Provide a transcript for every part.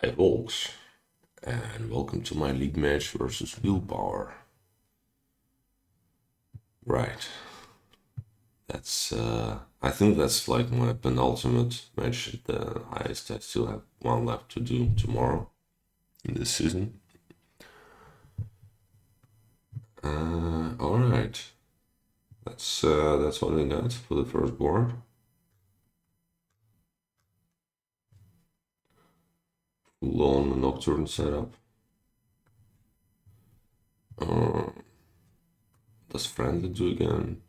Hi folks, and welcome to my league match versus Willpower. Right, I think that's like my penultimate match at the highest. I still have one left to do tomorrow in this season. Alright, that's what I got for the first board. Full-on Nocturne setup. Does Friendly do again?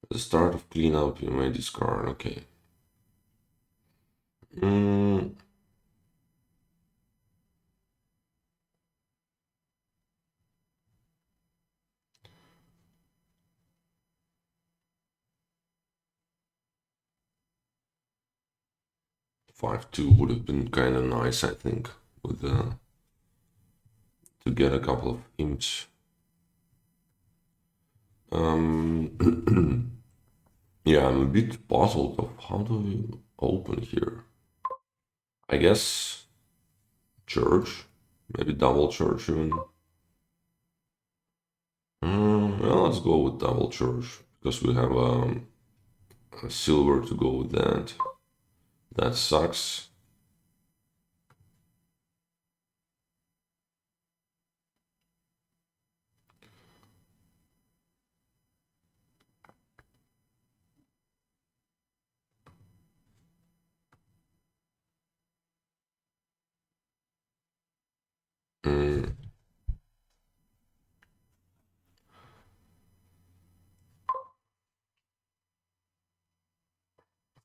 At the start of cleanup, you may discard. Okay. 5-2 would have been kind of nice, I think, with to get a couple of imps. Yeah, I'm a bit puzzled of how do we open here. I guess church, maybe double church even. Well, let's go with double church because we have a silver to go with that. That sucks.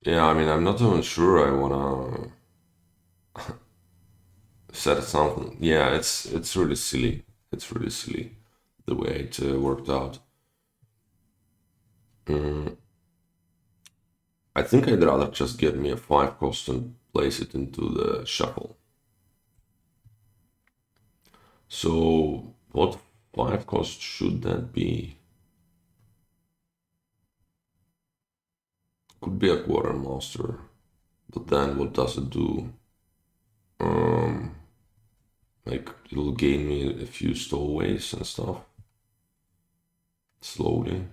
Yeah, I mean, I'm not even sure I wanna set something. Yeah, it's really silly. It's really silly the way it worked out. I think I'd rather just get me a 5 cost and place it into the shuffle. So what 5 cost should that be? Could be a Quartermaster, but then what does it do? Like it'll gain me a few stowaways and stuff slowly.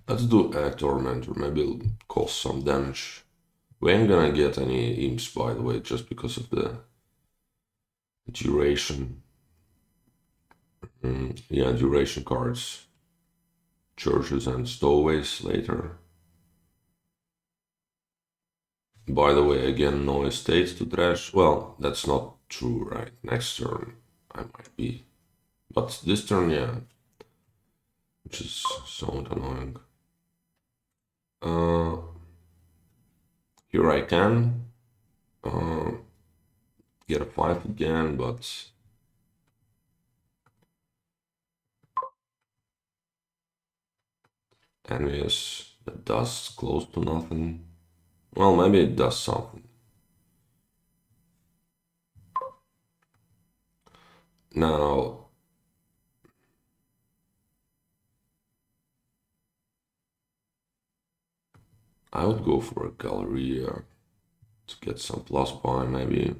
Let's do a Tormentor. Maybe it'll cause some damage. We ain't gonna get any imps, by the way, just because of the duration. Yeah, duration cards. Churches and stowaways later. By the way, again, no estates to trash. Well, that's not true, right? Next turn, I might be. But this turn, yeah. Which is so annoying. Here I can get a 5 again, but envious, that does close to nothing. Well, maybe it does something. Now, I would go for a Galleria to get some plus buy, maybe.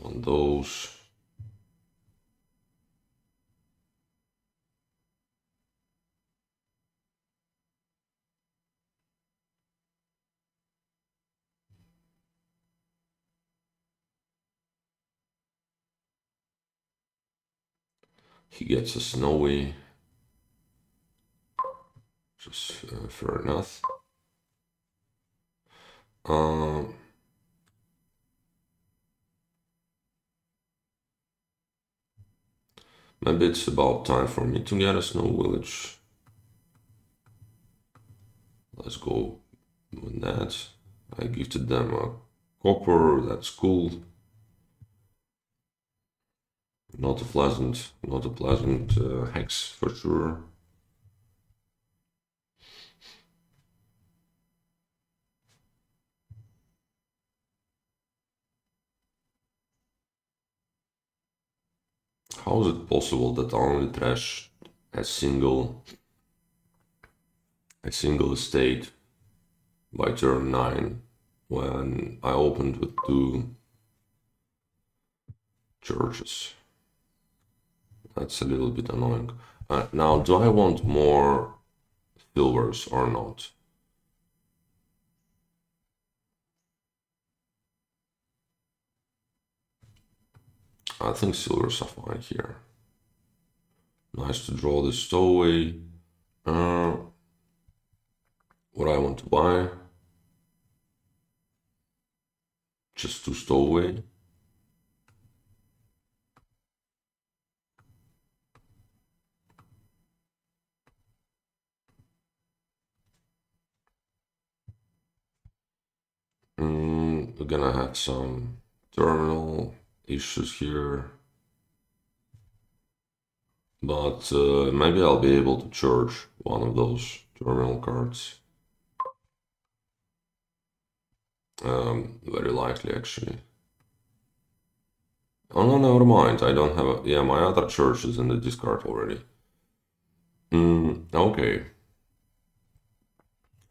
On those. He gets a snowy. Just fair enough. Maybe it's about time for me to get a snow village. Let's go with that. I gifted them a copper, that's cool. Not a pleasant hex for sure. How is it possible that I only trashed a single estate by turn 9 when I opened with 2 churches? That's a little bit annoying. Now, do I want more silvers or not? I think silvers are fine here. Nice to draw the stowaway. What I want to buy? Just 2 stowaway. We're gonna have some terminal issues here. But maybe I'll be able to charge one of those terminal cards. Very likely, actually. Oh no, never mind. I don't have a... Yeah, my other church is in the discard already. Okay.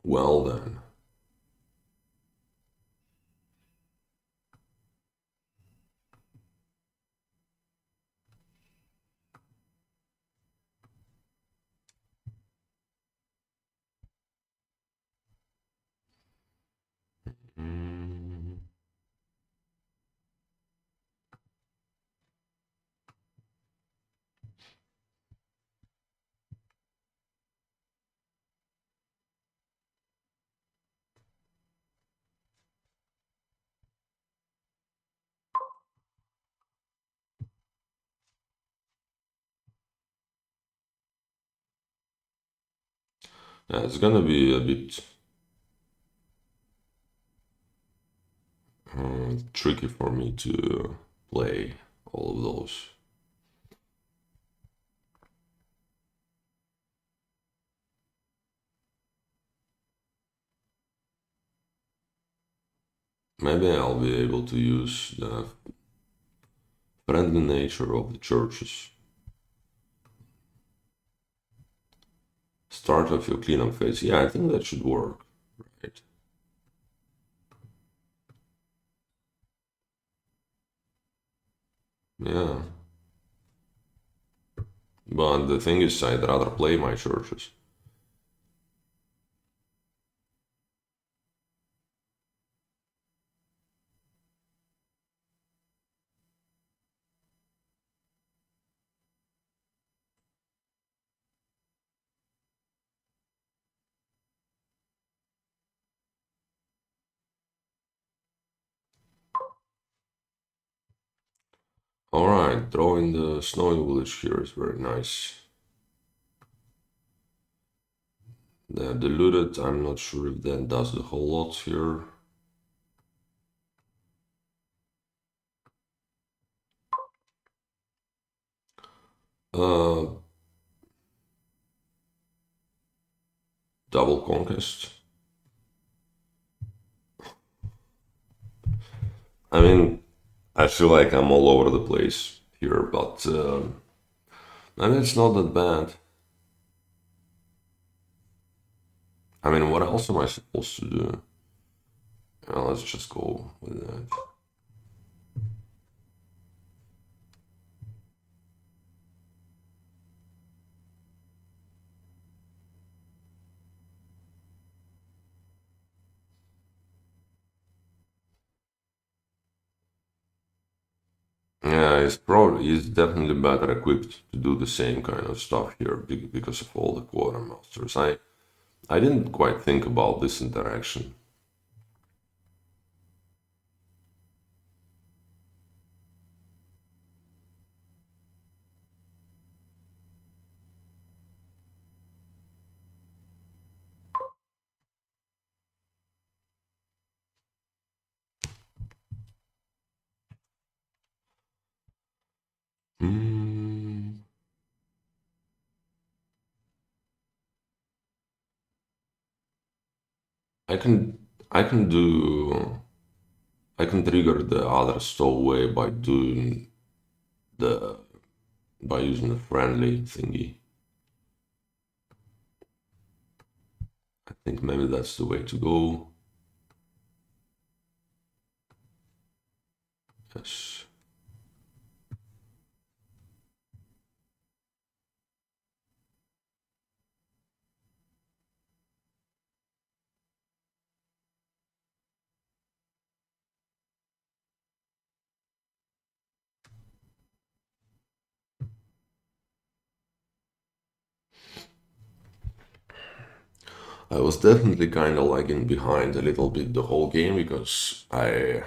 Well then. Yeah, it's gonna be a bit tricky for me to play all of those. Maybe I'll be able to use the friendly nature of the churches. Start of your cleanup phase. Yeah, I think that should work, right? Yeah. But the thing is, I'd rather play my churches. Alright, drawing the snowy village here is very nice. The diluted, I'm not sure if that does the whole lot here. Uh, double conquest. I mean, I feel like I'm all over the place here, but I mean, it's not that bad. I mean, what else am I supposed to do? Let's just go with that. Yeah, he's definitely better equipped to do the same kind of stuff here because of all the quartermasters. I didn't quite think about this interaction. Hmm. I can I can do I can trigger the other stowaway by doing the by using the friendly thingy. I think maybe that's the way to go. Yes. I was definitely kind of lagging behind a little bit the whole game because I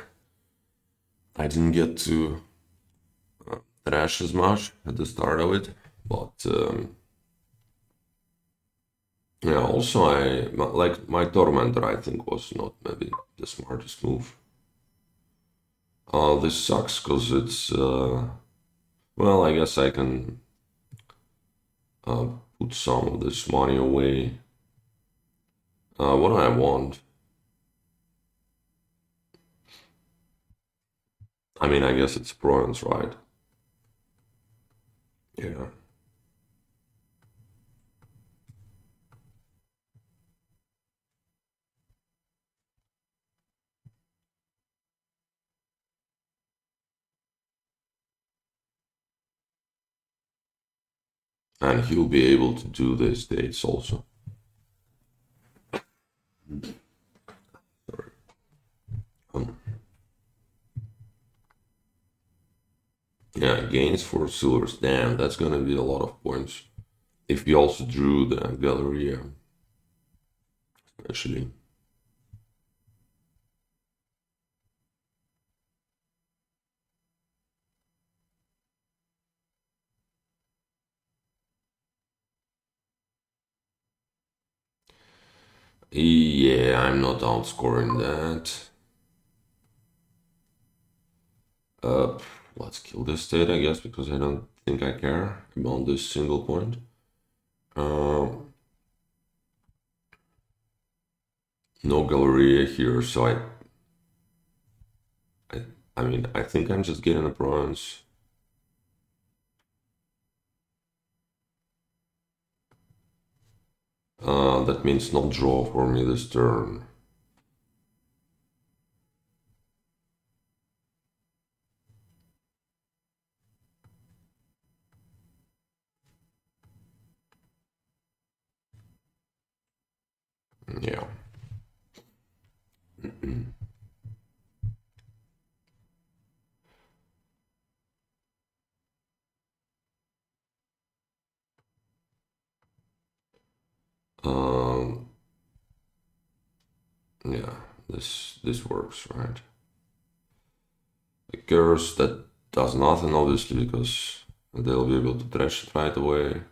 didn't get to thrash as much at the start of it, but yeah. Also, I like my tormentor. I think was not maybe the smartest move. This sucks because it's well. I guess I can put some of this money away. What do I want? I mean, I guess it's bronze, right? Yeah. And he'll be able to do these dates also. Um, yeah, gains for silvers. Damn, that's gonna be a lot of points. If we also drew the Galleria, especially. Yeah, I'm not outscoring that. Uh, let's kill this state, I guess, because I don't think I care about this single point. No Galleria here, so I, I mean, I think I'm just getting a bronze. That means not draw for me this turn. Yeah. Um, yeah, this works, right? A curse that does nothing, obviously, because they'll be able to trash it right away.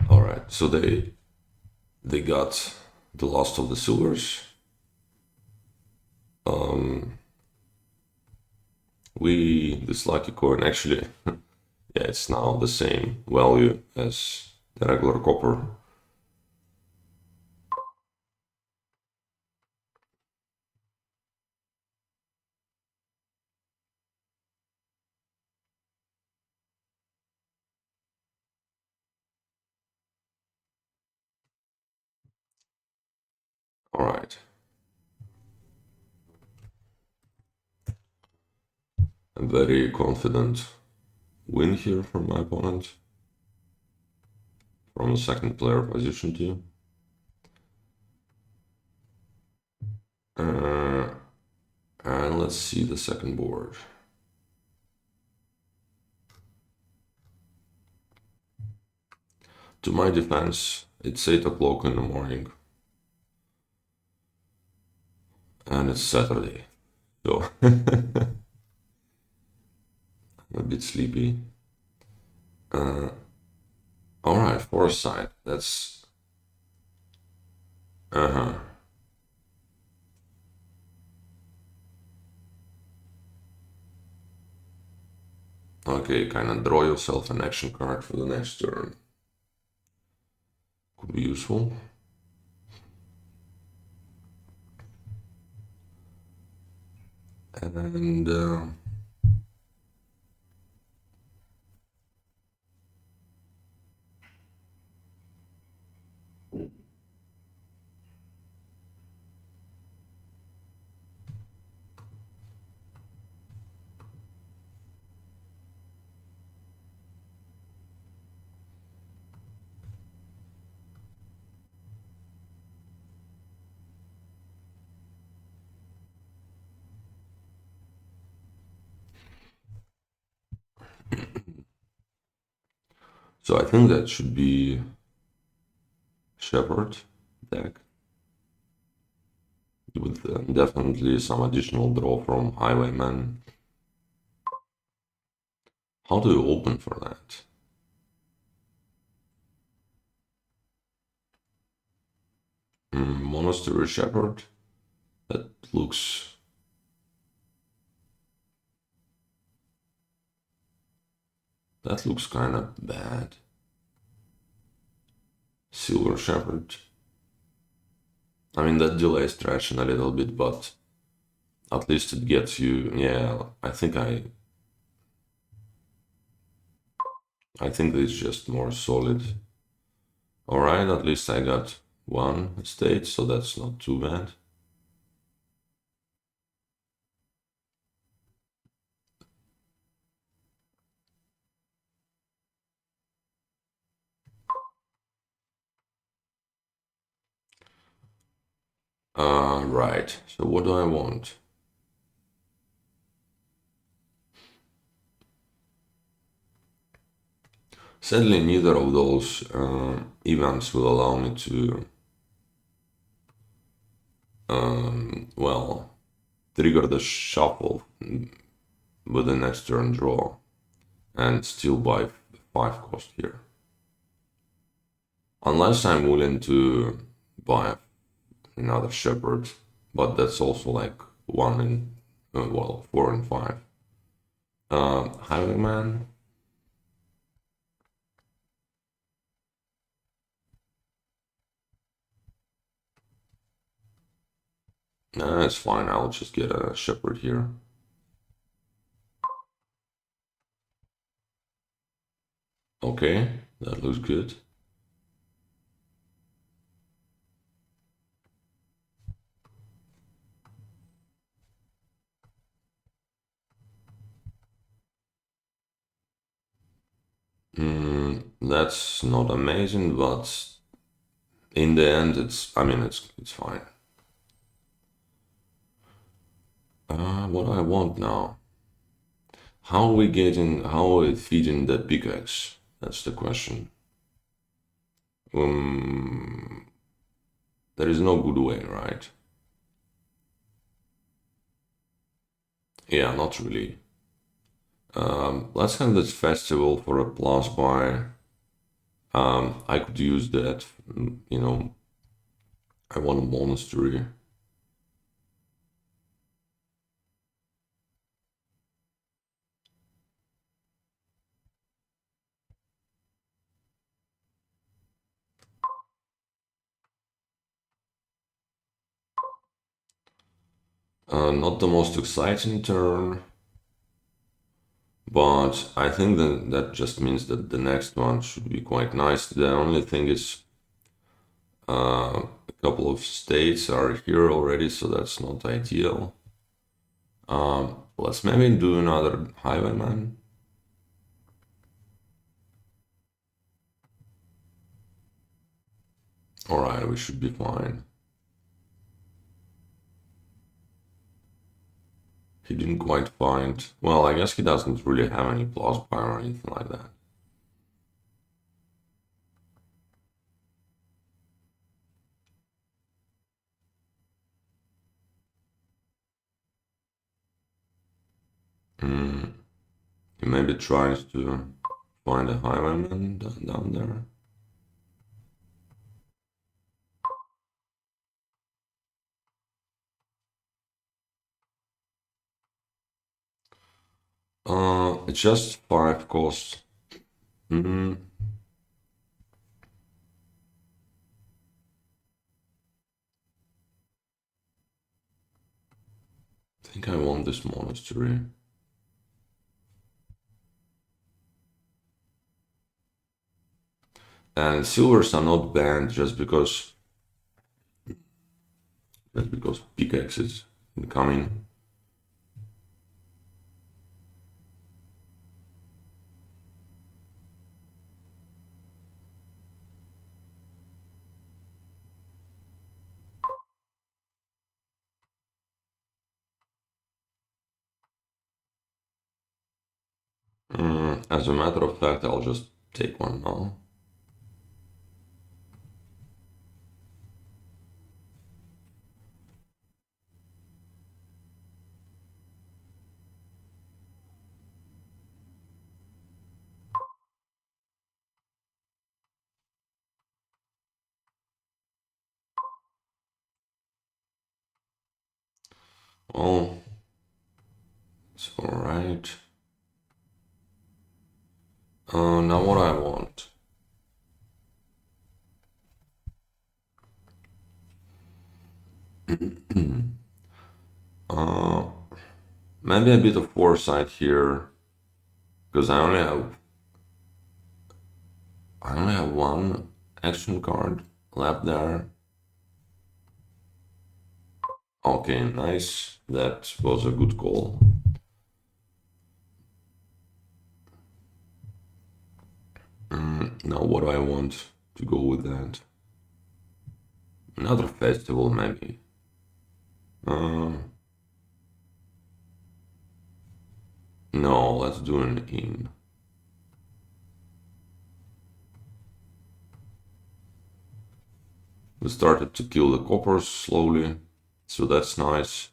All right, so they got the last of the silvers. We this lucky coin actually, yeah, it's now the same value as the regular copper. All right, a very confident win here from my opponent from a second player position too. And let's see the second board. To my defense, It's 8 o'clock in the morning. And it's Saturday. So I'm a bit sleepy. Alright, Foresight. That's... Uh-huh. Okay, kind of draw yourself an action card for the next turn. Could be useful. And so I think that should be Shepherd deck with definitely some additional draw from Highwayman. How do you open for that? Monastery Shepherd? That looks kind of bad. Silver Shepherd. I mean, that delays traction a little bit, but at least it gets you. Yeah, I think it's just more solid. Alright, at least I got one estate, so that's not too bad. Right. So what do I want? Sadly, neither of those events will allow me to, well, trigger the shuffle with the next turn draw and still buy 5 cost here. Unless I'm willing to buy another Shepherd, but that's also like 1 in, 4 and 5. Highwayman. Nah, it's fine, I'll just get a Shepherd here. Okay, that looks good. That's not amazing, but in the end, it's fine. What I want now? How are we feeding the pickaxe? That's the question. There is no good way, right? Yeah, not really. Let's have this festival for a plus buy. I could use that, I want a monastery. Not the most exciting turn, but I think that just means that the next one should be quite nice. The only thing is a couple of states are here already, so that's not ideal. Let's maybe do another Highwayman. Alright, we should be fine. He didn't quite find... Well, I guess he doesn't really have any plus buy or anything like that. He maybe tries to find a highwayman down there. It's just 5 costs. I think I want this monastery. And silvers are not banned just because pickaxe is incoming. As a matter of fact, I'll just take one now. Oh, it's alright. Now what I want. uh, Maybe a bit of foresight here, because I only have one action card left there. Okay, nice. That was a good call. Now what do I want to go with that? Another festival, maybe. No, let's do an inn. We started to kill the coppers slowly, so that's nice.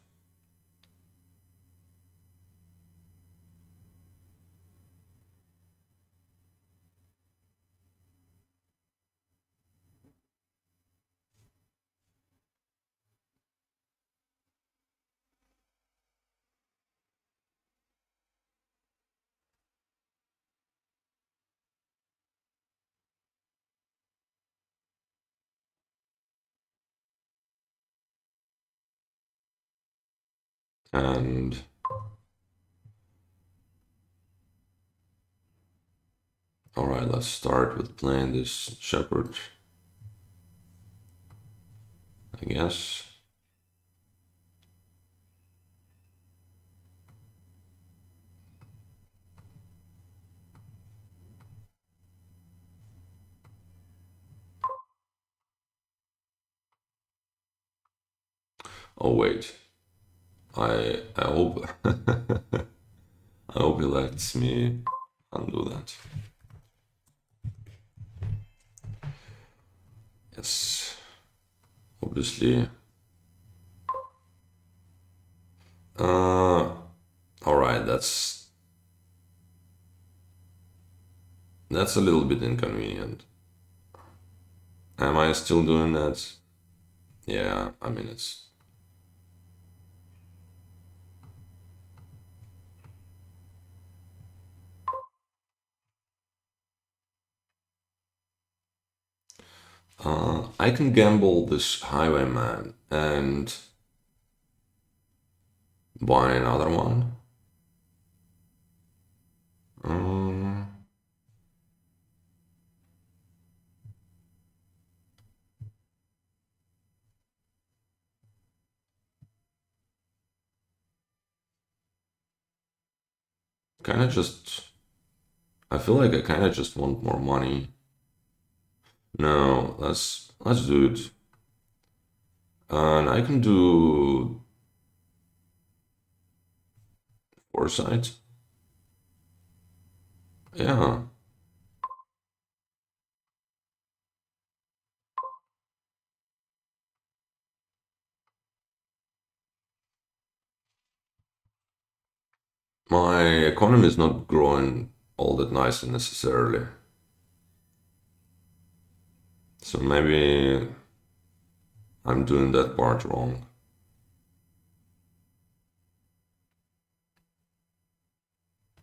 And alright, let's start with playing this shepherd, I guess. Oh wait, I hope I hope he lets me undo that. Yes, obviously. Alright, that's a little bit inconvenient. Am I still doing that? Yeah, I mean it's. I can gamble this highwayman and buy another one. Kind of just. I feel like I kind of just want more money. No, let's do it. And I can do Foresight. Yeah. My economy is not growing all that nicely necessarily. So maybe I'm doing that part wrong.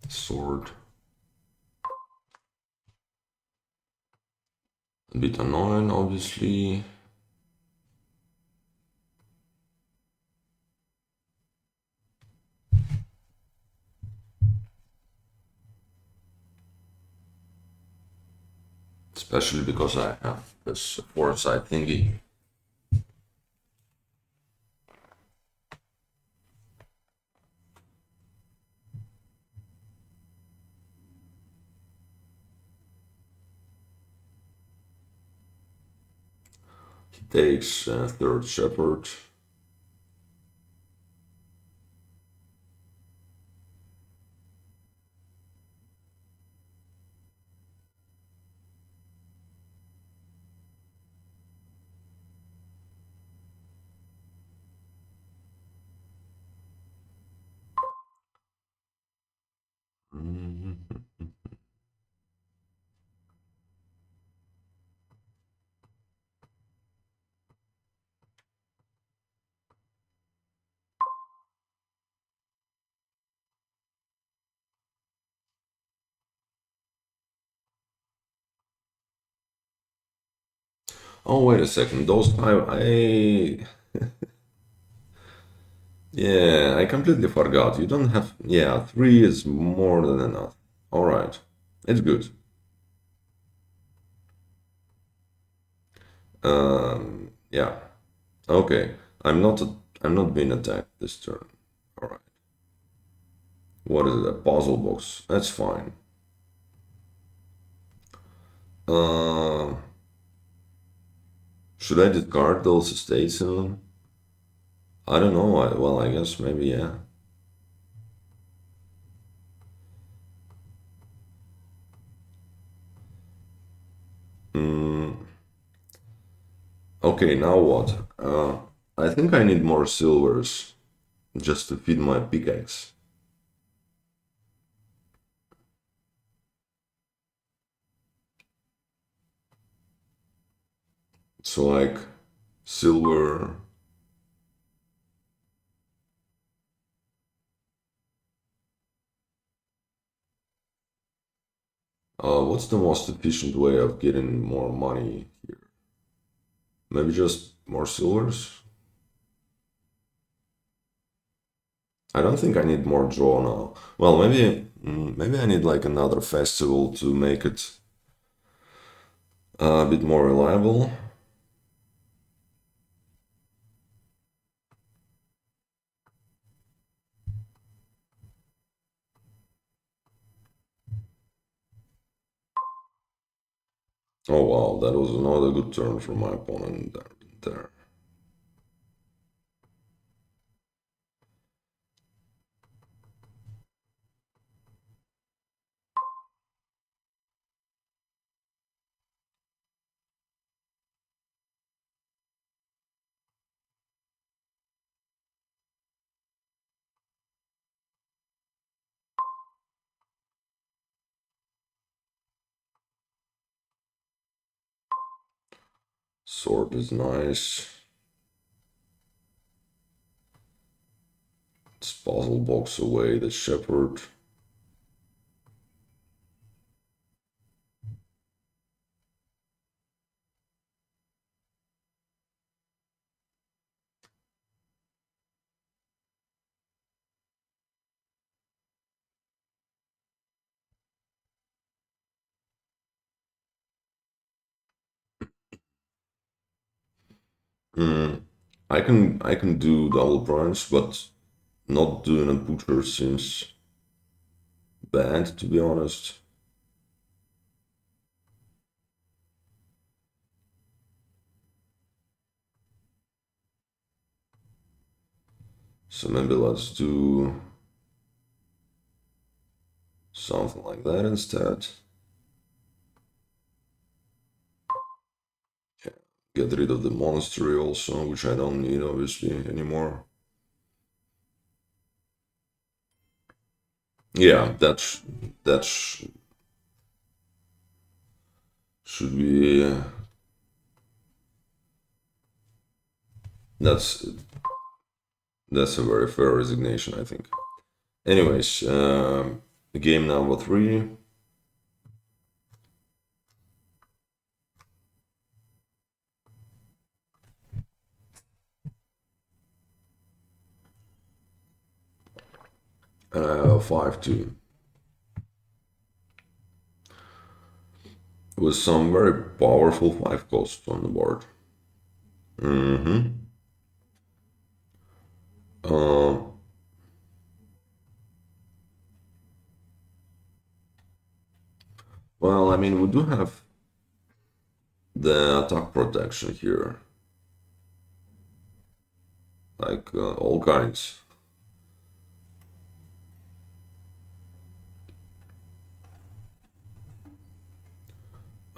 Sword. A bit annoying, obviously. Especially because I have this Foresight thingy. He takes third shepherd. Oh, wait a second. Those yeah, I completely forgot. You don't have, yeah, three is more than enough. All right, it's good. Yeah, okay. I'm not being attacked this turn. All right. What is it? A puzzle box. That's fine. Uh, should I discard those estates in them? I don't know. Well, I guess maybe yeah. Mm, okay, now what? I think I need more silvers just to feed my pickaxe. So like silver. What's the most efficient way of getting more money here? Maybe just more silvers? I don't think I need more draw now. Well, maybe I need like another festival to make it a bit more reliable. Oh wow, that was another good turn from my opponent there. Sword is nice. It's puzzle box away the shepherd. Mm, I can do double punch, but not doing a butcher seems bad to be honest. So maybe let's do something like that instead. Yeah. Get rid of the monastery also, which I don't need obviously anymore. Yeah, that's should be that's that's a very fair resignation, I think. Anyways, game number 3. 5-2 with some very powerful 5 costs on the board. Mm-hmm. Uh, well, I mean, we do have the attack protection here, like all kinds.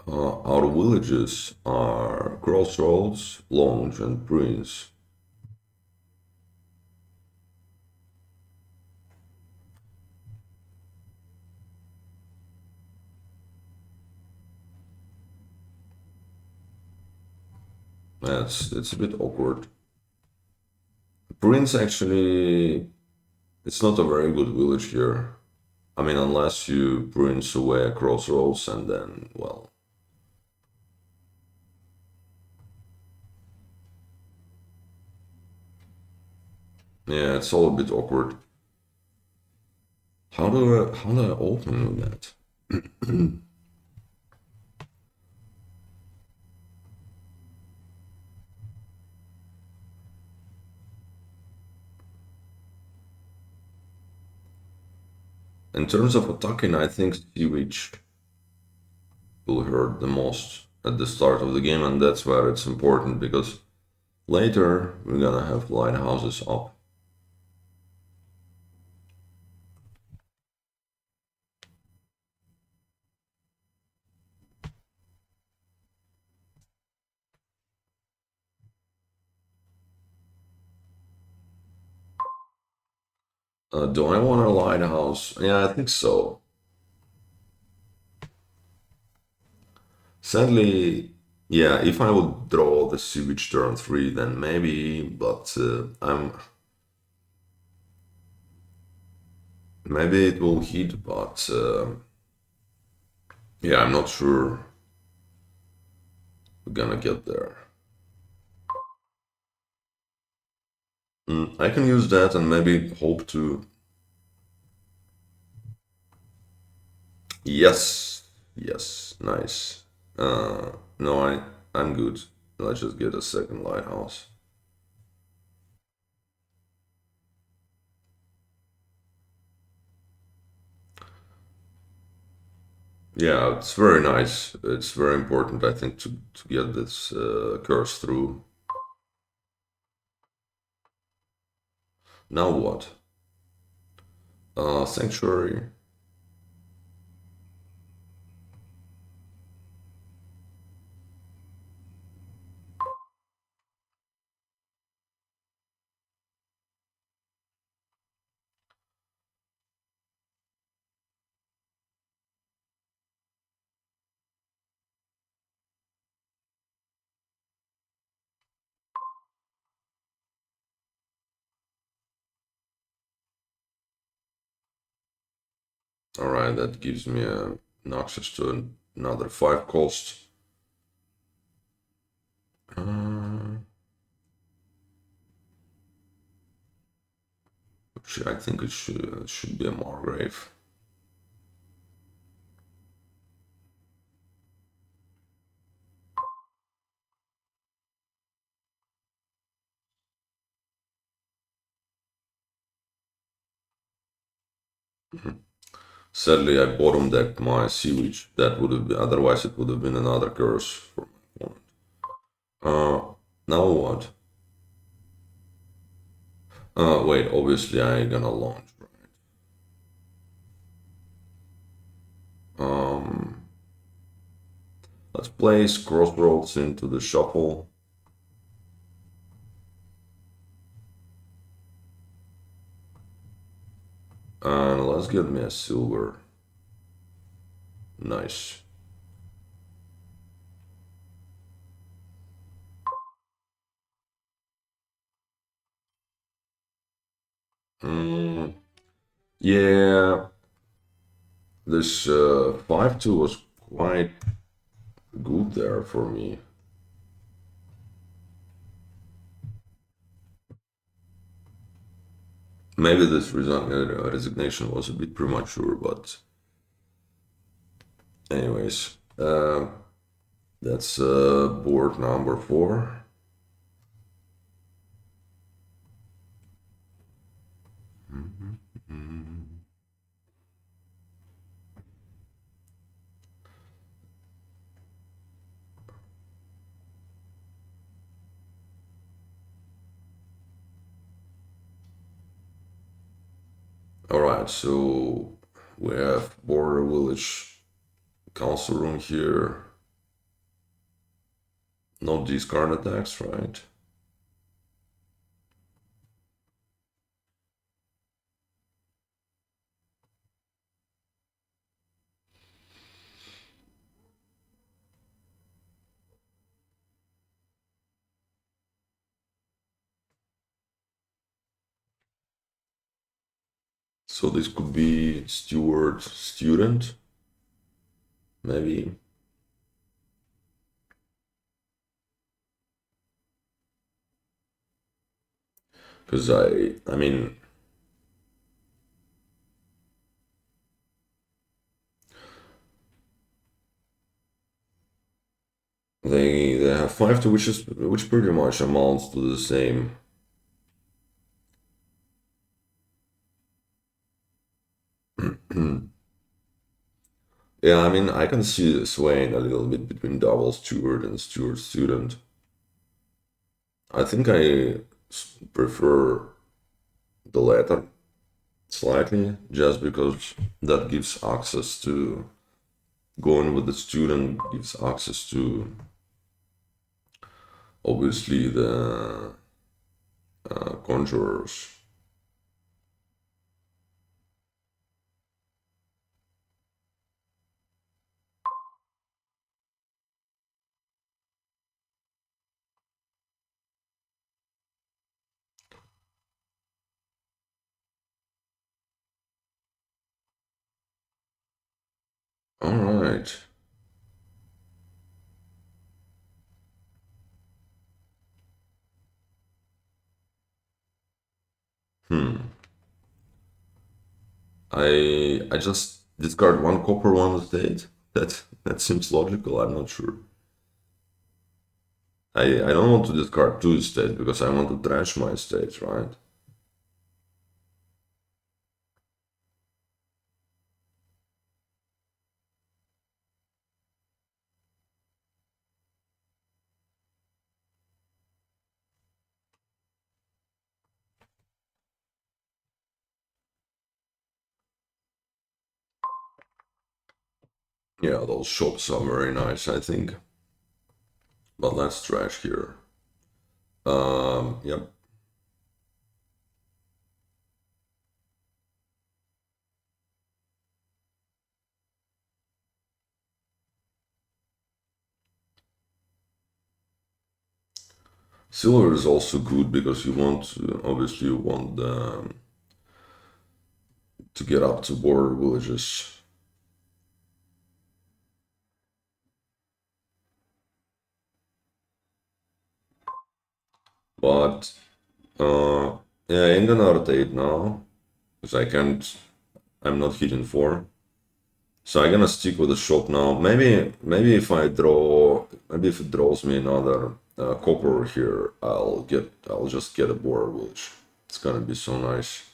Our villages are Crossroads, Lounge, and Prince. It's a bit awkward. Prince actually, it's not a very good village here. I mean, unless you Prince away a Crossroads and then, well, yeah, it's all a bit awkward. How do I open that? In terms of attacking, I think Sewage will hurt the most at the start of the game, and that's where it's important because later we're gonna have lighthouses up. Do I want a lighthouse? Yeah, I think so. Sadly, yeah, if I would draw the sewage turn 3, then maybe, but maybe it will hit, but yeah, I'm not sure we're gonna get there. I can use that and maybe hope to. Yes, yes, nice. No, I'm good. Let's just get a second lighthouse. Yeah, it's very nice. It's very important, I think, to get this curse through. Now what? Sanctuary. All right, that gives me an access to another 5 cost. Which I think it should be a Margrave. Sadly, I bottom decked my sewage. That would have been, otherwise it would have been another curse for my opponent. Now what? Wait, obviously I ain't gonna launch, right? Let's place Crossroads into the shuffle. And let's get me a silver. Nice. Yeah, this 5-2 was quite good there for me. Maybe this resignation was a bit premature, but anyways, that's board number 4. All right, so we have border village council room here. No discard attacks, right? So this could be steward student, maybe. Because I mean, they have 5-2, which pretty much amounts to the same. Yeah, I mean, I can see this swaying a little bit between double steward and steward student. I think I prefer the latter slightly, just because that gives access to going with the student, gives access to obviously the conjurers. All right. I just discard one copper, one state. That seems logical. I'm not sure. I don't want to discard two states because I want to trash my states, right? Yeah, those shops are very nice, I think. But let's trash here. Yep. Silver is also good because you want obviously you want to get up to border villages. But yeah, I ain't gonna rotate now because I can't. I'm not hitting 4. So I'm gonna stick with the shop now. Maybe if I draw, maybe if it draws me another copper here, I'll just get a border village. It's gonna be so nice.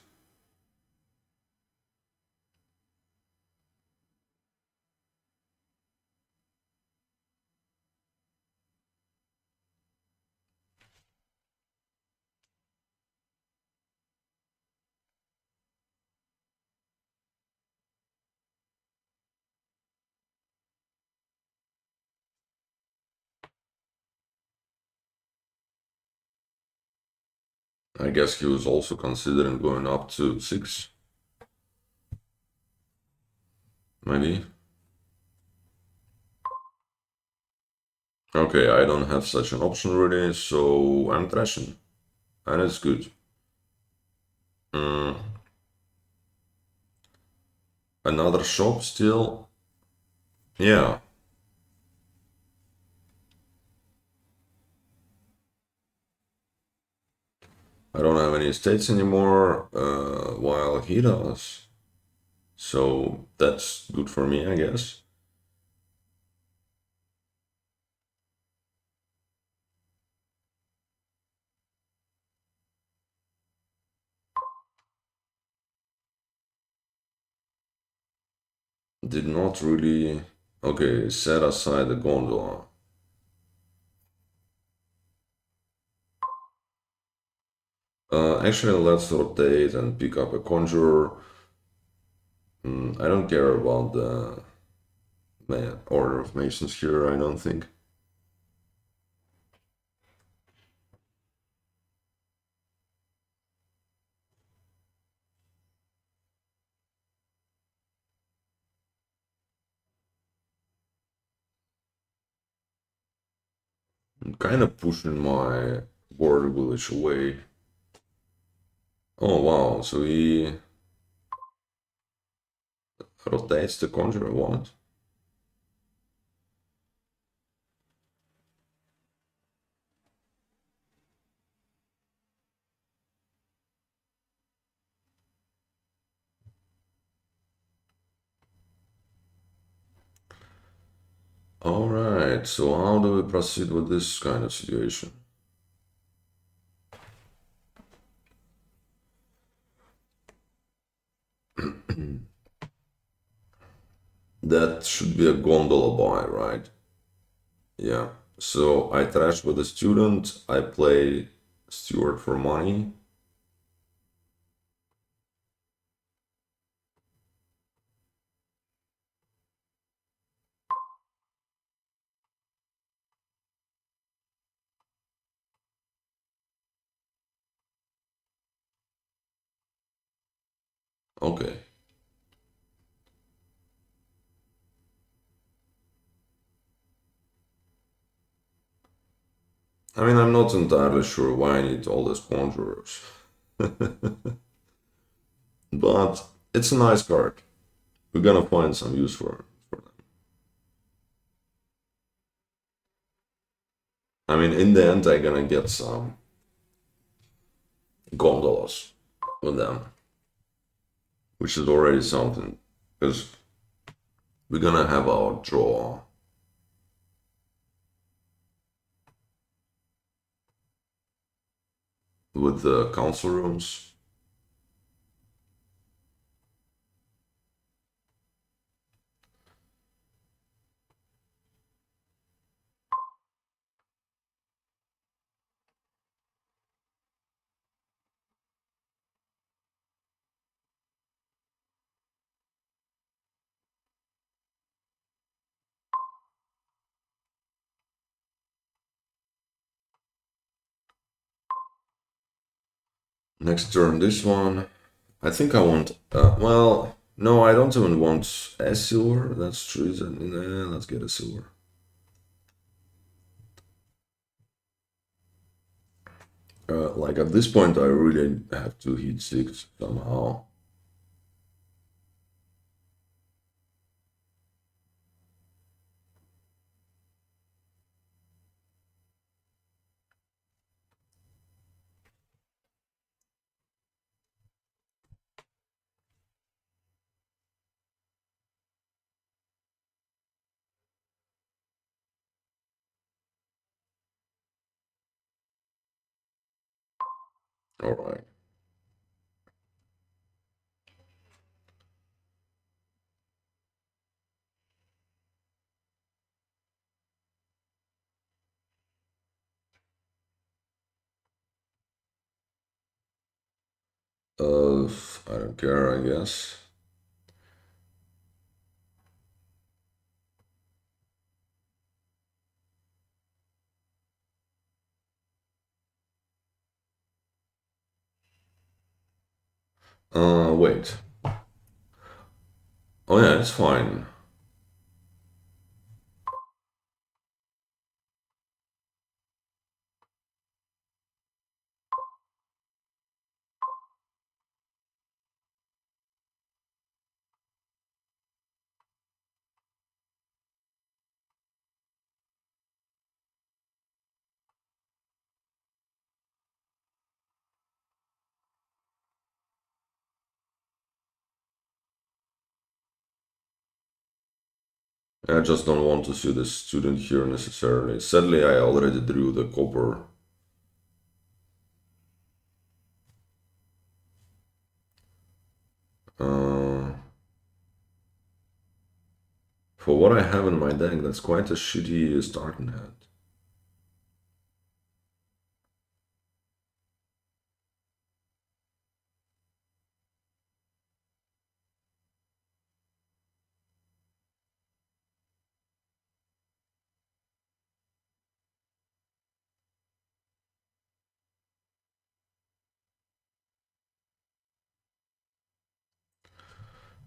I guess he was also considering going up to 6. maybe. Okay, I don't have such an option really, so I'm trashing. And it's good. Mm, another shop still? Yeah. I don't have any estates anymore, while he does. So that's good for me, I guess. Did not really. Okay, set aside the gondola. Actually, let's rotate and pick up a conjurer. I don't care about the order of masons here, I don't think. I'm kind of pushing my border village away. Oh wow, so he rotates the conjurer, what? Alright, so how do we proceed with this kind of situation? That should be a gondola buy, right? Yeah. So I trash with a student, I play steward for money. Okay. I mean, I'm not entirely sure why I need all these conjurers, but it's a nice card. We're gonna find some use for them. I mean, in the end, I'm gonna get some gondolas with them, which is already something, because we're gonna have our draw with the council rooms. Next turn, this one. I think I want. Well, no, I don't even want a silver. That's treason. Nah, let's get a silver. Like at this point, I really have to hit six somehow. All right. I don't care, I guess. Wait. Oh yeah, it's fine. I just don't want to see the student here necessarily. Sadly, I already drew the copper. Uh, for what I have in my deck, that's quite a shitty starting hand.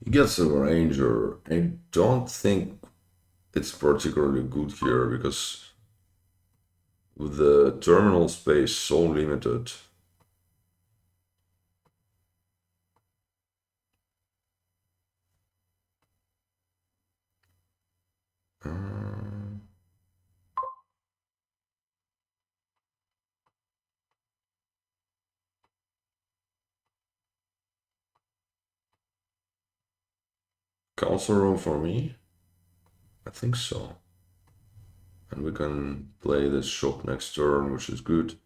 He gets a ranger. I don't think it's particularly good here because with the terminal space so limited. Uh, Council room for me? I think so. And we can play this shop next turn, which is good.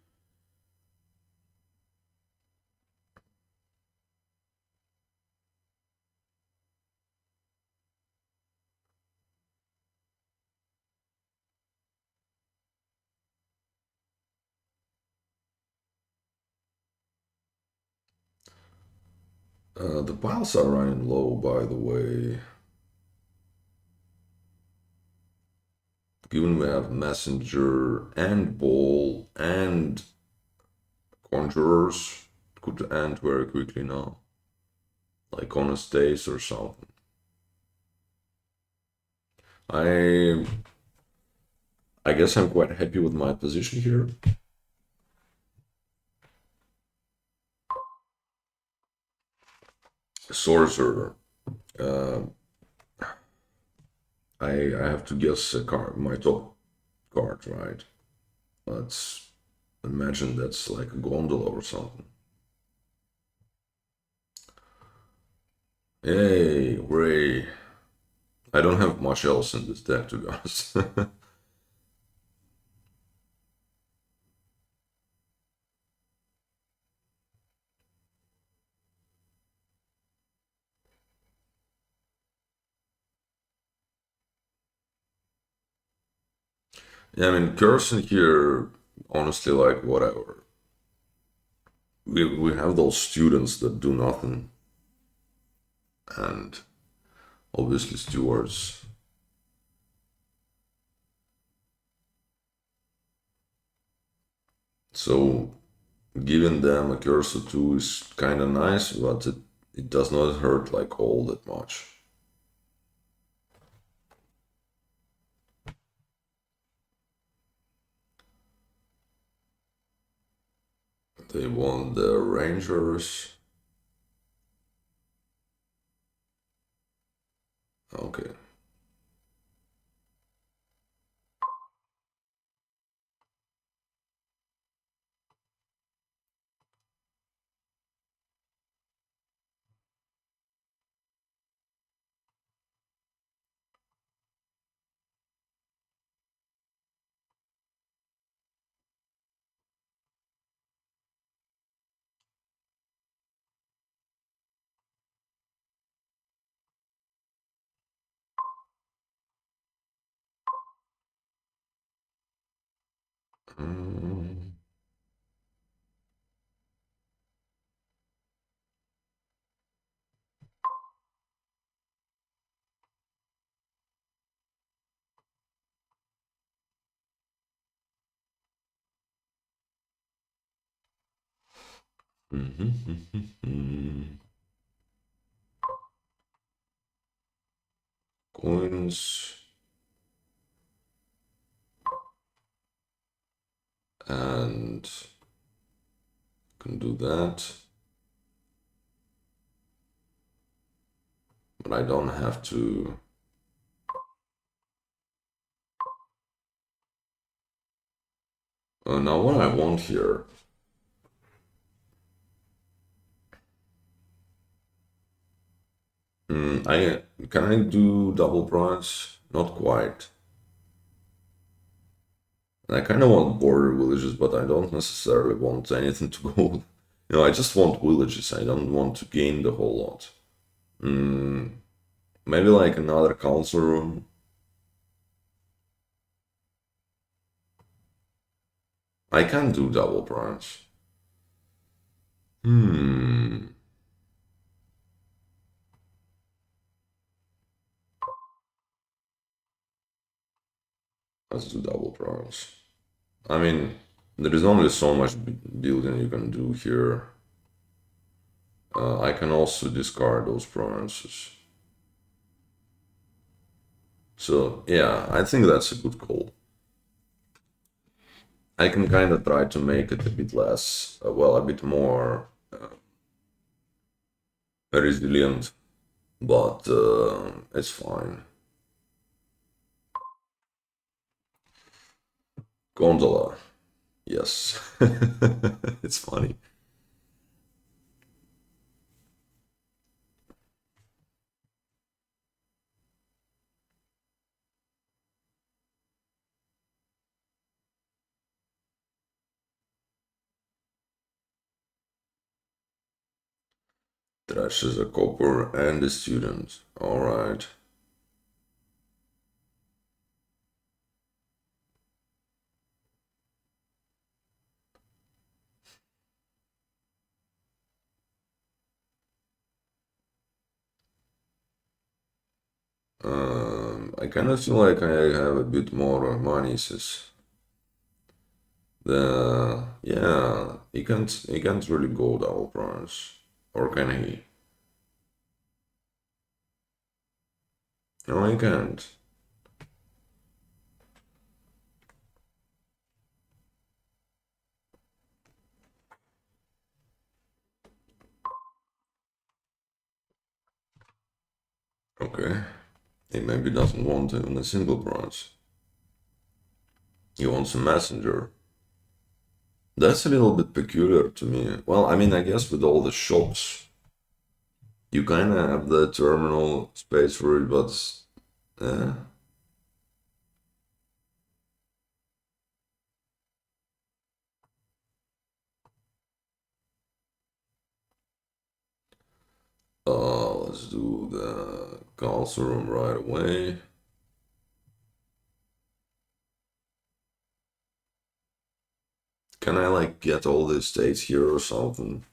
The piles are running low, by the way. Given we have messenger and ball and conjurers, it could end very quickly now. Like on a stays or something. I I guess I'm quite happy with my position here. Sorcerer. Uh, I have to guess a card, my top card, right? Let's imagine that's like a gondola or something. Hey, Ray. I don't have much else in this deck, to be honest. Yeah, I mean, cursing here, honestly, like whatever. We have those students that do nothing, and obviously stewards. So giving them a cursor too is kind of nice, but it does not hurt like all that much. They want the rangers. Okay. Mm, mhm. coins. And can do that. But I don't have to. Now what I want here. Can I do double price? Not quite. I kind of want border villages, but I don't necessarily want anything to go. I just want villages. I don't want to gain the whole lot. Maybe like another council room. I can do double price. Let's do double price. I mean, there is only so much building you can do here. I can also discard those provinces. So yeah, I think that's a good call. I can kind of try to make it a bit less, well, a bit more resilient, but it's fine. Gondola, yes, it's funny. Trash is a copper and a student. All right. I kind of feel like I have a bit more money, since he can't really go double price, or can he? No, he can't. Okay. He maybe doesn't want even a single price. He wants a messenger. That's a little bit peculiar to me. Well, I mean, I guess with all the shops, you kind of have the terminal space for it, but eh. Let's do the council room right away. Can I like get all the estates here or something?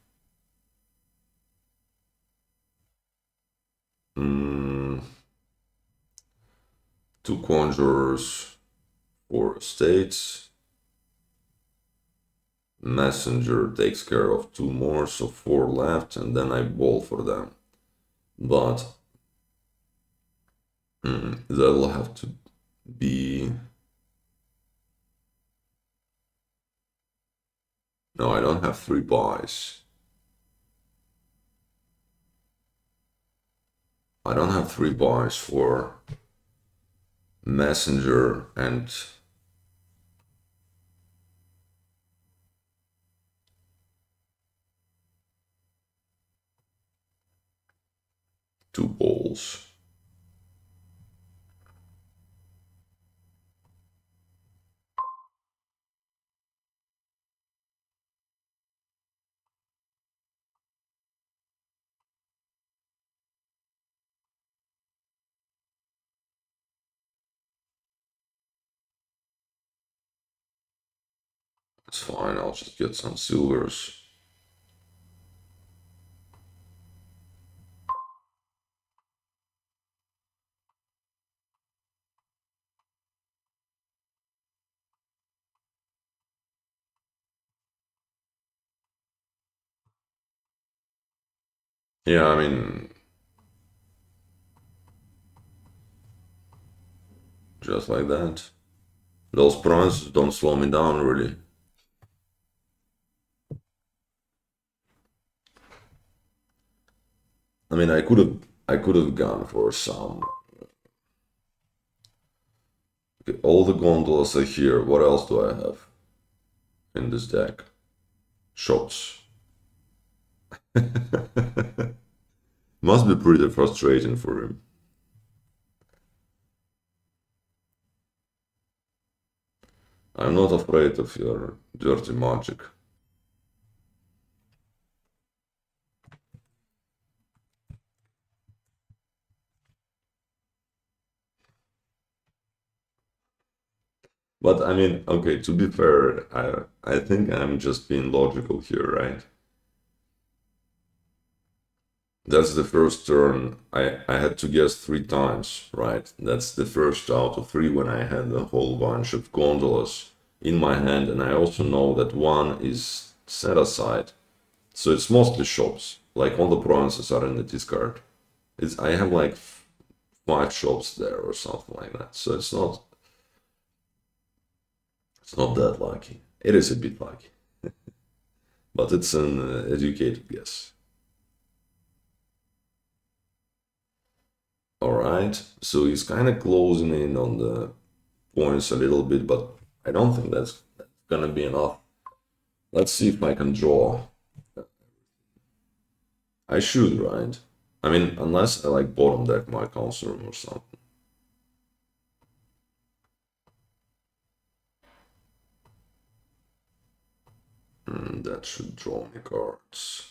Hmm. Two conjurers, four estates. Messenger takes care of two more, so four left, and then I bowl for them. But that'll have to be. No, I don't have three buys. I don't have three buys for Messenger and two bowls. It's fine, I'll just get some silvers. Yeah, I mean, Just like that. Those prawns don't slow me down, really. I mean, I could have gone for some. Okay, all the gondolas are here. What else do I have in this deck? Shots. Must be pretty frustrating for him. I'm not afraid of your dirty magic. But I mean, okay, to be fair, I think I'm just being logical here, right? That's the first turn. I had to guess 3 times, right? That's the first out of 3 when I had a whole bunch of gondolas in my hand, and I also know that one is set aside. So it's mostly shops. Like all the provinces are in the discard. I have like 5 shops there or something like that. So it's not that lucky. It is a bit lucky, but it's an educated guess. All right, so he's kind of closing in on the points a little bit, but I don't think that's gonna be enough. Let's see if I can draw. I should, right? I mean, unless I like bottom deck my console or something. That should draw me cards.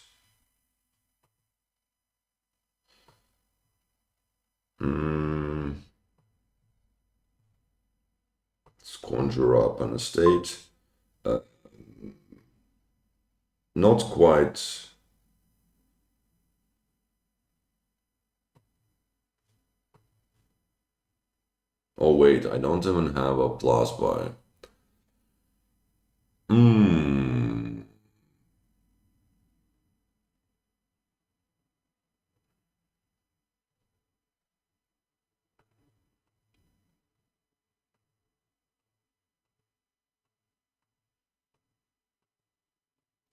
Let's conjure up an estate. Uh, Not quite. Oh wait, I don't even have a plus buy. Hmm.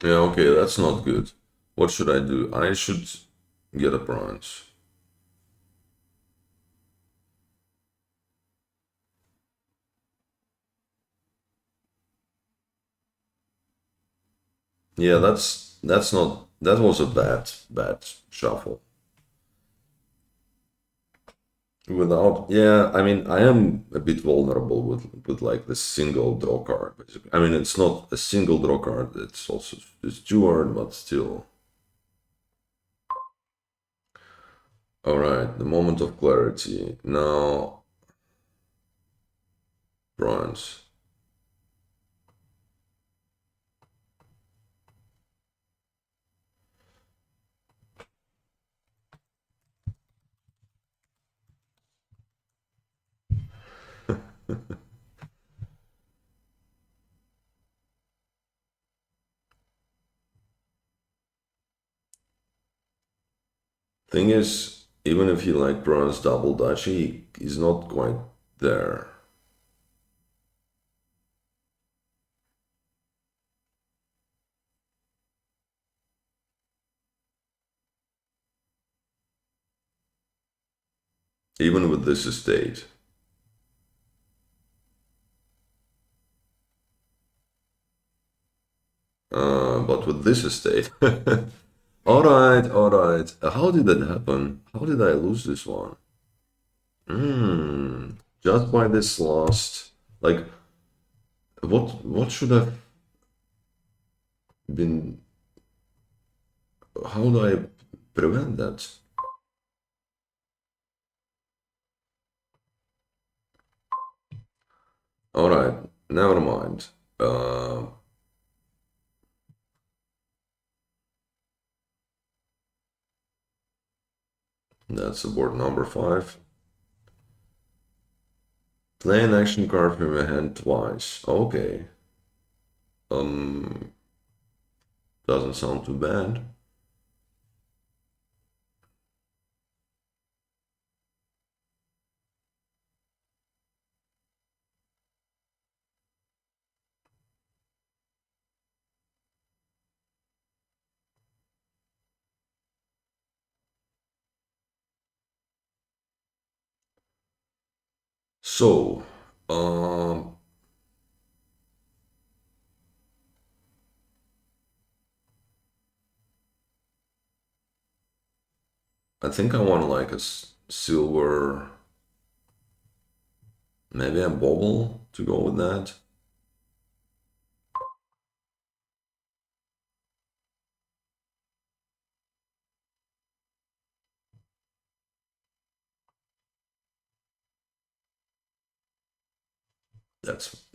Yeah, okay, that's not good. What should I do? I should get a bronze. Yeah, that's not that was a bad shuffle. Without, yeah, I mean, I am a bit vulnerable with like the single draw card, basically. I mean, it's not a single draw card, it's also a steward, but still. All right, the moment of clarity. Now, bronze. Thing is, even if he like bronze double dutch, he is not quite there. Even with this estate. But with this estate. All right, all right. How did that happen? How did I lose this one? Just by this last, like, what should have been? How do I prevent that? All right, never mind. That's board number 5. Play an action card from your hand twice. Okay. Um, doesn't sound too bad. So, I think I want like a silver, maybe a bobble to go with that.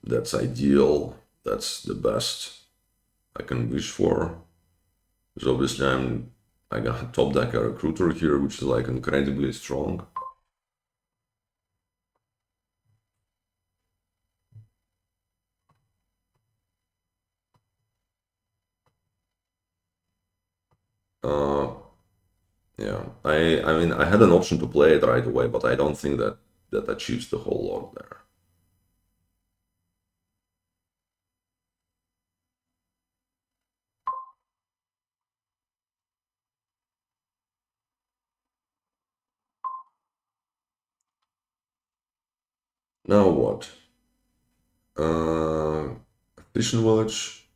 That's ideal. That's the best I can wish for. Because obviously I got a top deck a recruiter here, which is like incredibly strong. Uh, yeah, I mean I had an option to play it right away, but I don't think that achieves the whole lot there. Now what? Uh, Fishing village.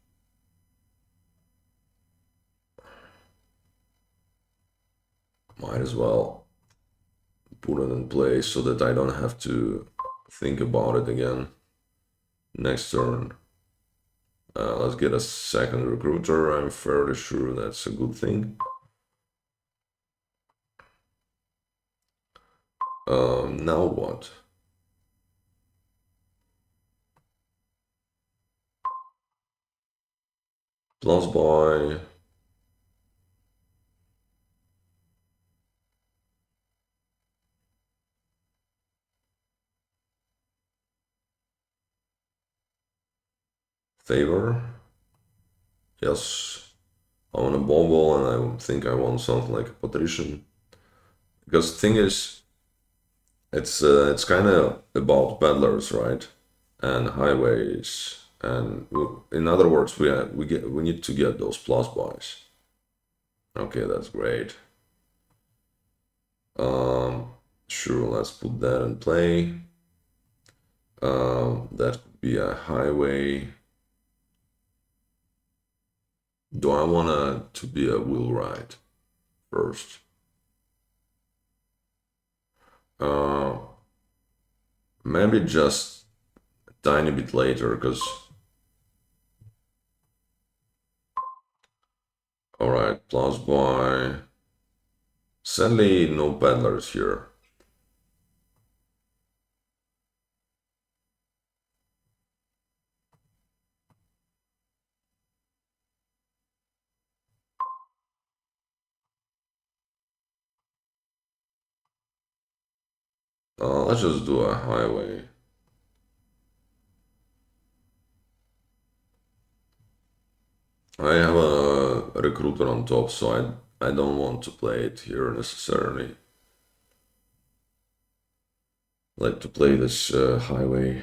Might as well put it in place so that I don't have to think about it again. Next turn. Let's get a second recruiter. I'm fairly sure that's a good thing. Now what? Plus by favor. Yes, I want a bobble, and I think I want something like a patrician. Because the thing is, it's kind of about peddlers, right? And highways, and in other words, we need to get those plus buys. Okay, that's great. Sure, let's put that in play. That could be a highway. Do I want to be a wheelwright first? Uh, Maybe just a tiny bit later, because... Alright, plus by... Sadly, no peddlers here. Let's just do a highway. I have a recruiter on top, so I don't want to play it here necessarily. Like to play this highway.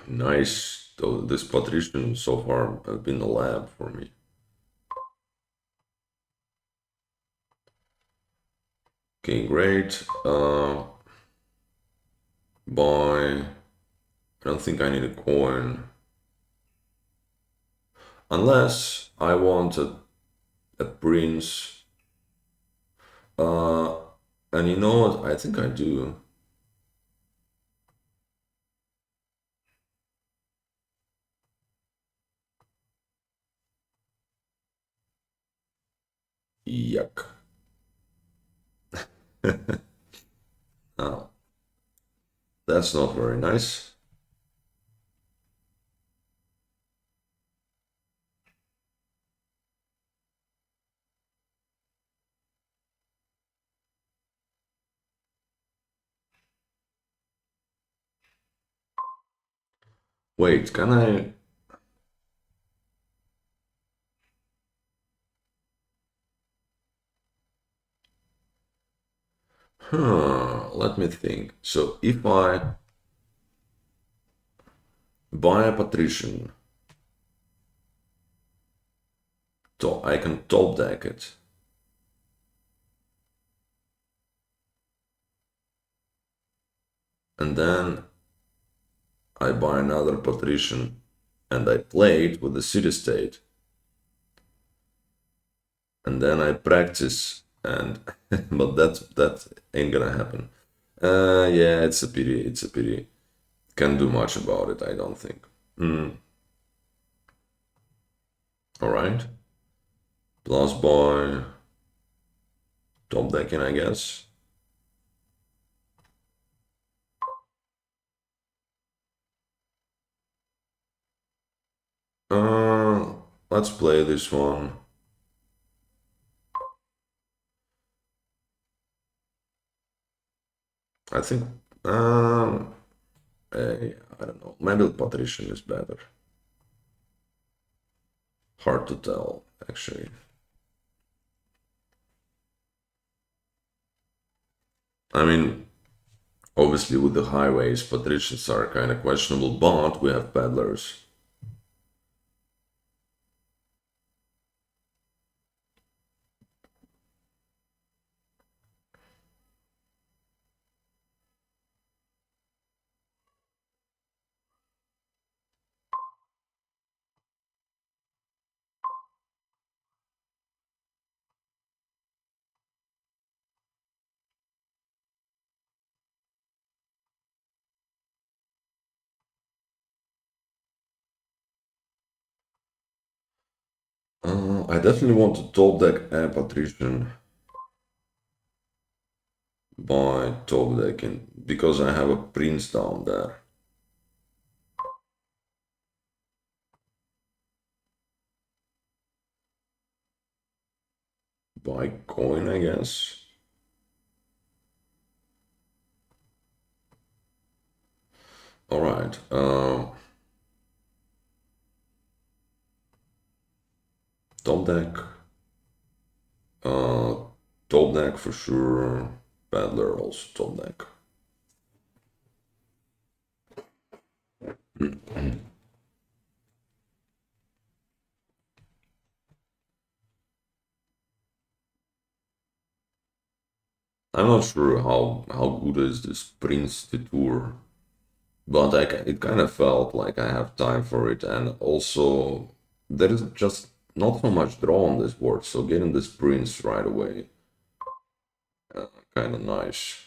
Nice, though this patrician so far has been a lab for me. Okay, great. Buy. I don't think I need a coin. Unless I want a prince. Uh, and you know what? I think I do. Yuck. Oh, that's not very nice. Wait, can I? Let me think. So if I buy a patrician, I can top deck it. And then I buy another patrician and I play it with the city-state. And then I practice and but that ain't gonna happen. Yeah, it's a pity. It's a pity. Can't do much about it, I don't think. All right. Plus boy, top decking, I guess. Uh, let's play this one. I think. I don't know. Maybe patrician is better. Hard to tell, actually. I mean, obviously with the highways, patricians are kind of questionable, but we have peddlers. I definitely want to top deck a patrician by top decking because I have a prince down there. By coin, I guess. All right. Top deck. Uh, top deck for sure. Peddler also top deck. I'm not sure how good is this Prince the Tour, but it kind of felt like I have time for it, and also there is just not so much draw on this board, so getting this Prince right away, kind of nice.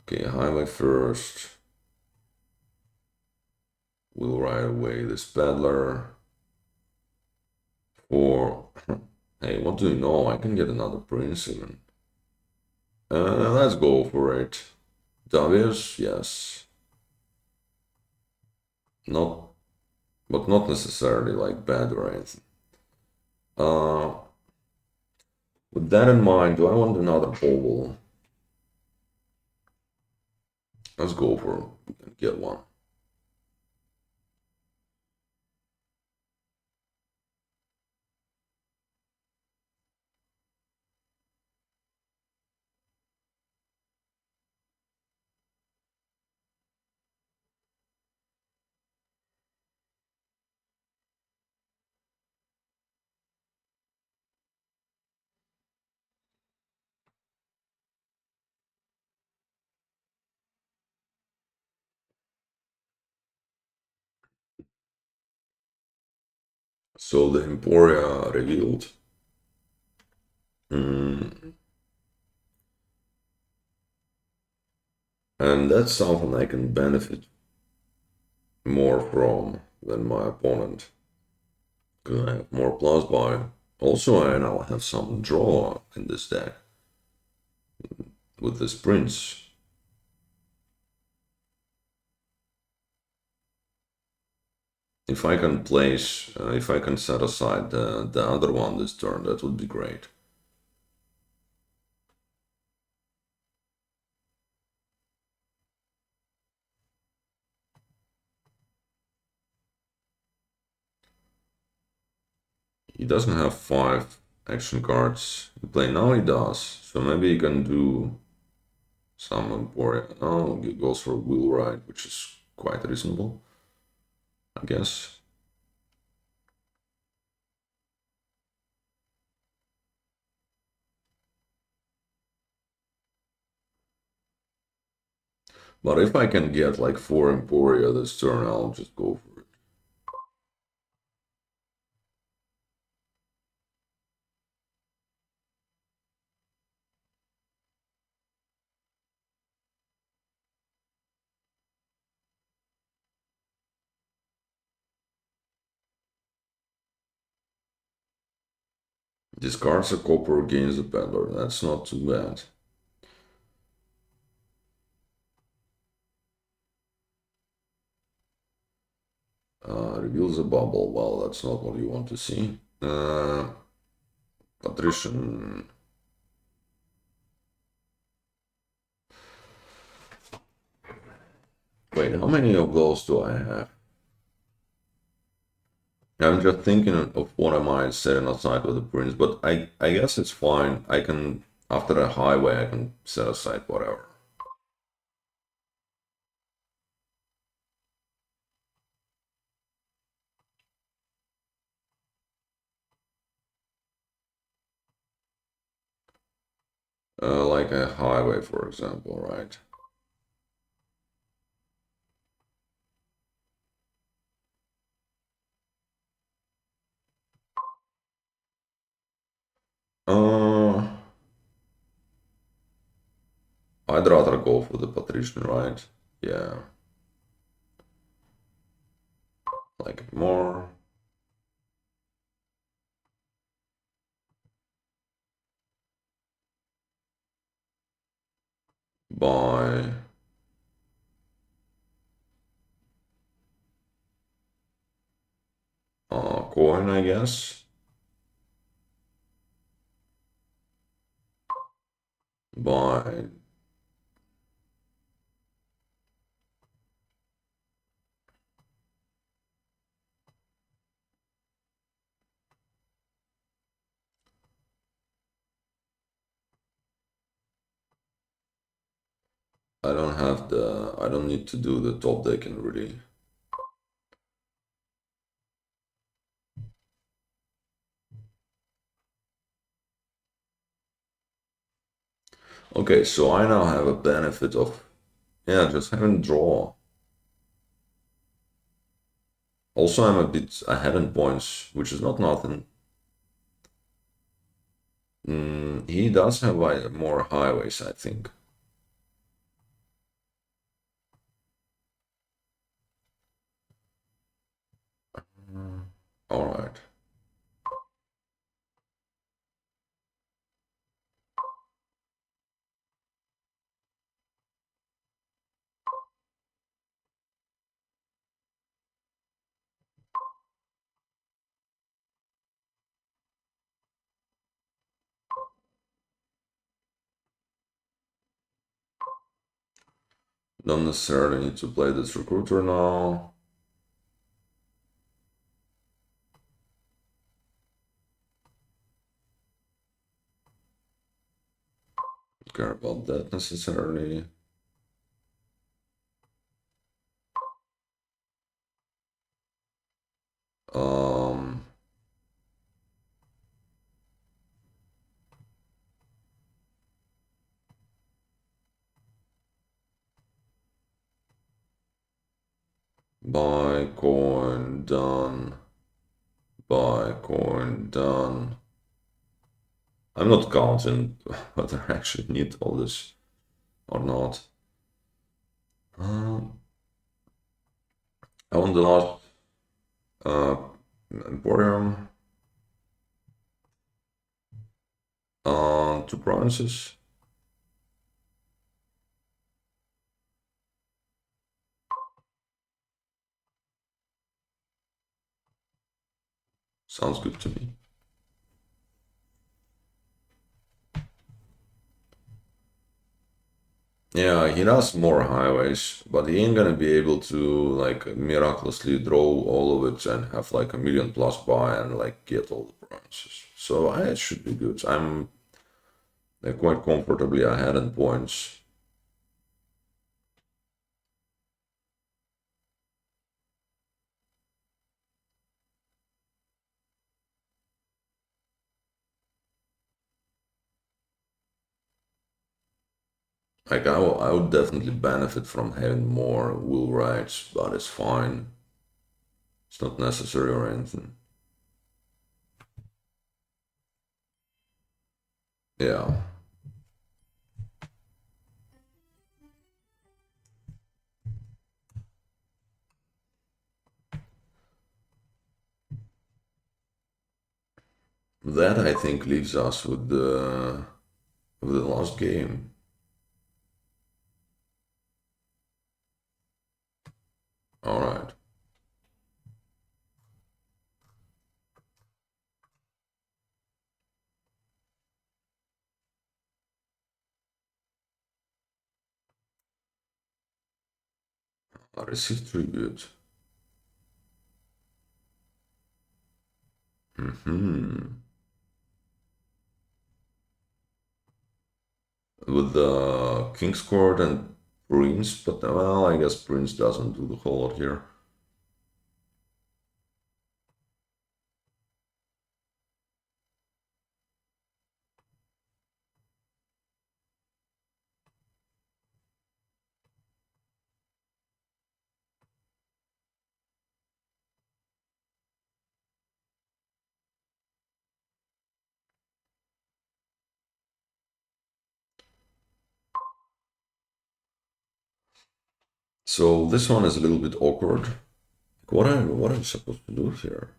Okay, highway first. We'll right away this Peddler. Or hey, what do you know? I can get another Prince even. Let's go for it. W's, yes. Not, but not necessarily like bad or anything. Uh, with that in mind, do I want another oval? Let's go for it. Get one. So the Emporia revealed. Mm. And that's something I can benefit more from than my opponent. Because I have more plus buy. Also, I now have some draw in this deck with this Prince. If I can place, if I can set aside the other one this turn, that would be great. He doesn't have 5 action cards in play. Now he does. So maybe he can do some Emporia. Oh, he goes for Wheelwright, which is quite reasonable, I guess. But if I can get like 4 Emporia this turn, I'll just go for it. Discards a copper, gains a peddler. That's not too bad. Reveals a bubble. Well, that's not what you want to see. Patrician. Wait, how many of those do I have? I'm just thinking of what I might set aside with the prince, but I guess it's fine. I can, after a highway, I can set aside whatever. Like a highway, for example, right? Uh, I'd rather go for the patrician, right? Yeah. Like it more. Buy. Coin, I guess. Buy. I don't need to do the top decking really. Okay, so I now have a benefit of, yeah, just having draw. Also, I'm a bit ahead in points, which is not nothing. He does have more highways, I think. All right. Don't necessarily need to play this recruiter now. Don't care about that necessarily. Um, Buy coin done. Buy coin done. I'm not counting whether I actually need all this or not. I want the last Emporium. 2 provinces. Sounds good to me. Yeah, he does more highways, but he ain't gonna be able to like miraculously draw all of it and have like a million plus buy and like get all the bronzes. So it should be good. I'm quite comfortably ahead in points. Like I would definitely benefit from having more wheel rides, but it's fine. It's not necessary or anything. Yeah. That I think leaves us with the last game. All right. I received tribute. Hmm. With the King's Court and Prince, but well, I guess Prince doesn't do the whole lot here. So this one is a little bit awkward. What am I supposed to do here?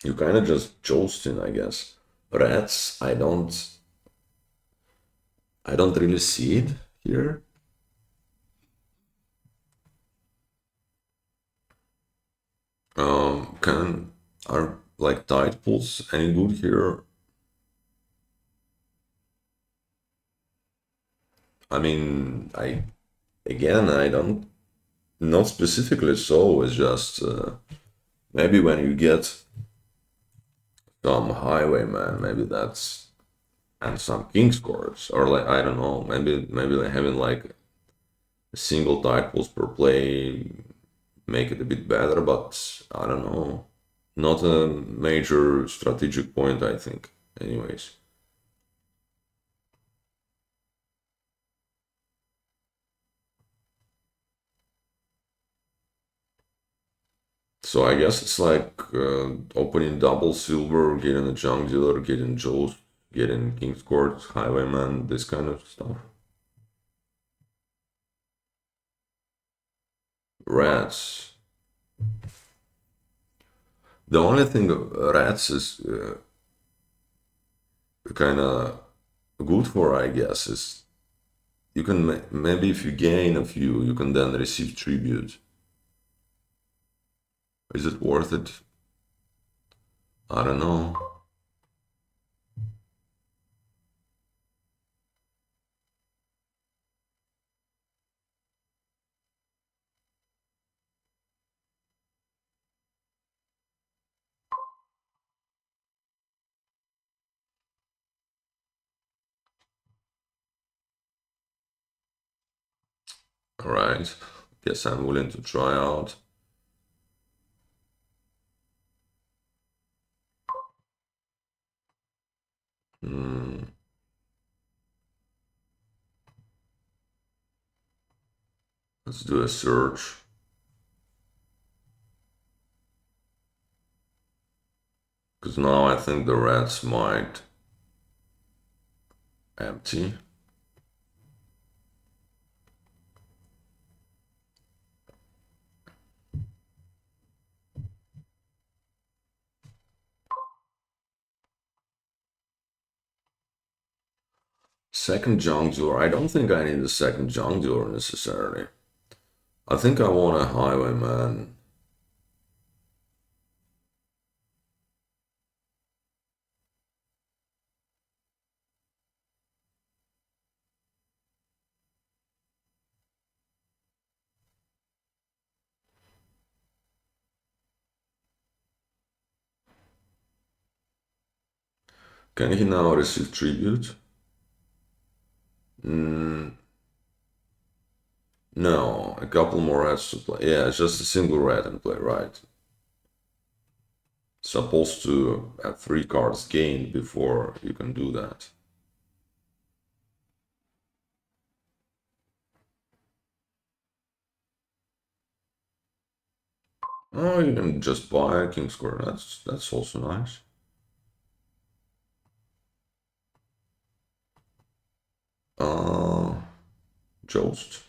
You kind of just jousting, I guess. Rats, I don't really see it here. Can are like tide pools any good here? I mean, I don't not specifically so. It's just maybe when you get some highwayman, maybe that's and some king scores or like I don't know. Maybe like having like a single tide pools per play make it a bit better, but I don't know. Not a major strategic point, I think. Anyways. So I guess it's like opening double silver, getting a junk dealer, getting Joe's, getting King's Court, Highwayman, this kind of stuff. Rats. The only thing rats is kind of good for, I guess, is you can maybe if you gain a few, you can then receive tribute. Is it worth it? I don't know. All right. Guess I'm willing to try out. Hmm. Let's do a search. Because now I think the rats might empty. Second junk drawer. I don't think I need a second junk drawer necessarily. I think I want a highwayman. Can he now receive tribute? No, a couple more reds to play. Yeah, it's just a single red in play, right? Supposed to have 3 cards gained before you can do that. Oh, you can just buy a king square. That's also nice. Joust.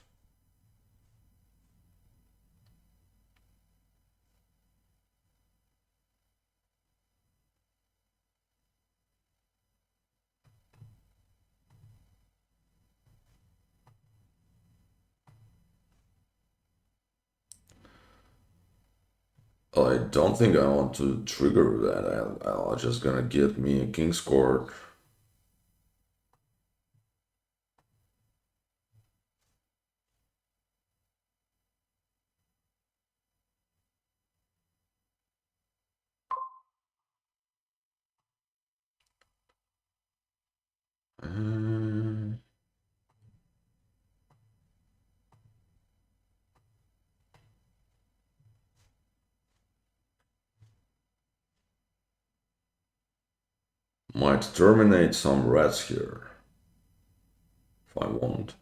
I don't think I want to trigger that. I'm just gonna get me a king's court. Might terminate some reds here if I want.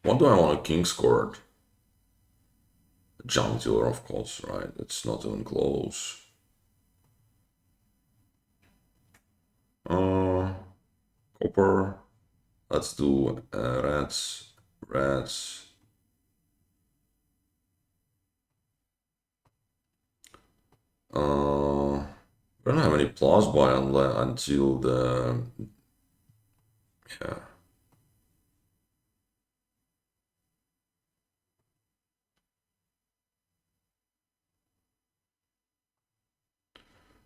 What do I want a king's court? Junk dealer, of course, right? It's not even close. Copper. Let's do reds. Reds. I don't have any plus buy until the yeah.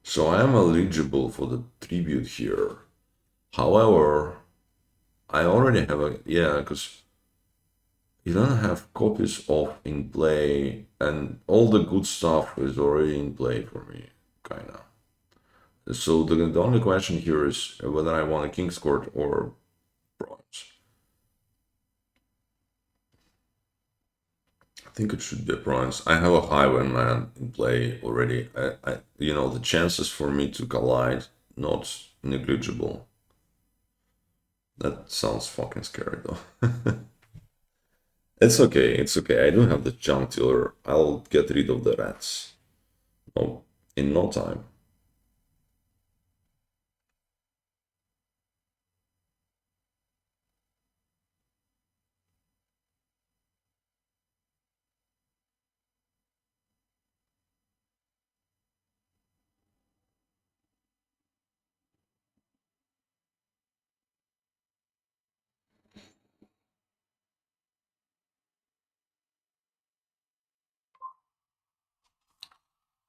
So I am eligible for the tribute here. However, I already have a yeah, because you don't have copies of in play, and all the good stuff is already in play for me, kinda. So the only question here is whether I want a king's court or bronze. I think it should be a bronze. I have a highwayman in play already. The chances for me to collide not negligible. That sounds fucking scary though. It's okay. It's okay. I do have the junk dealer. I'll get rid of the rats. Oh, in no time.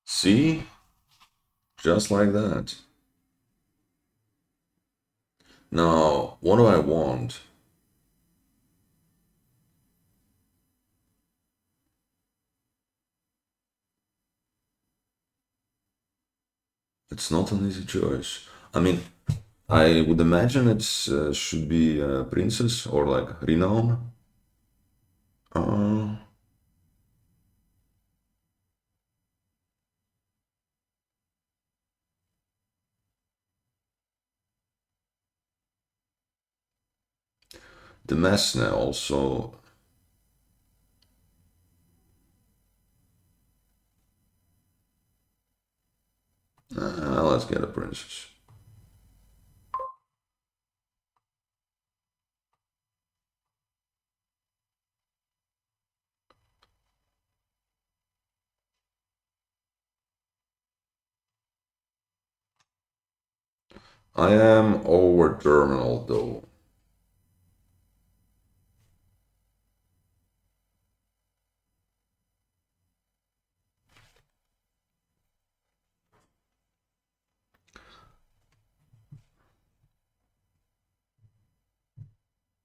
See? Just like that. Now, what do I want? It's not an easy choice. I mean, I would imagine it should be a princess or like renown. Uh, the Mesne also. Let's get a princess. I am over terminal though.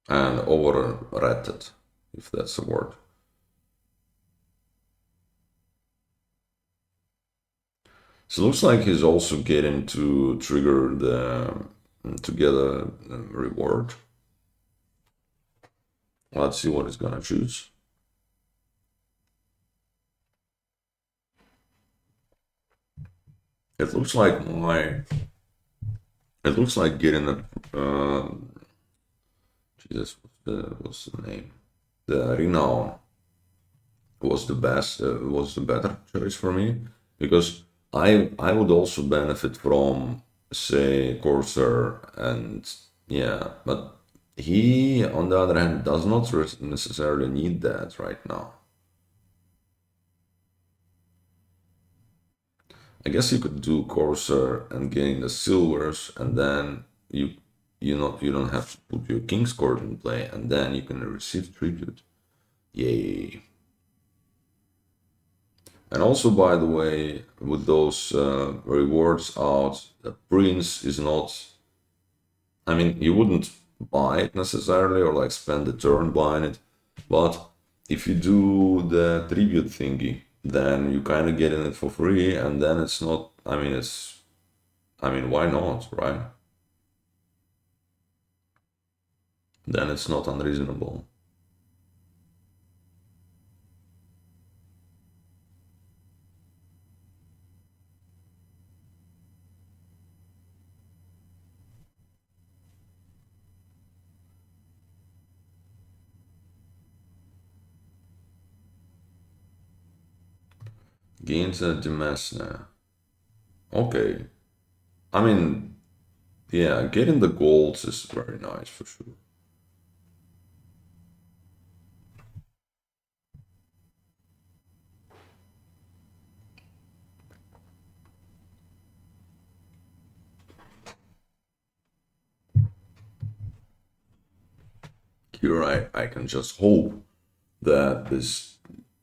And overrated, if that's a word. So it looks like he's also getting to trigger to get a reward. Let's see what he's gonna choose. It looks like my. It looks like getting a. Jesus, what's the name? The renown was the best. Was the better choice for me because I would also benefit from say Corsair and yeah, but he on the other hand does not necessarily need that right now. I guess you could do Corsair and gain the silvers, and then you don't have to put your King's Court in play, and then you can receive tribute. Yay! And also, by the way, with those rewards out, the Prince is not. I mean, you wouldn't buy it necessarily or like spend the turn buying it, but if you do the tribute thingy, then you kind of get in it for free, and then it's not. I mean, it's. I mean, why not, right? Then it's not unreasonable. Gains a Demesne. Okay. I mean, yeah, getting the golds is very nice for sure. Here I can just hope that this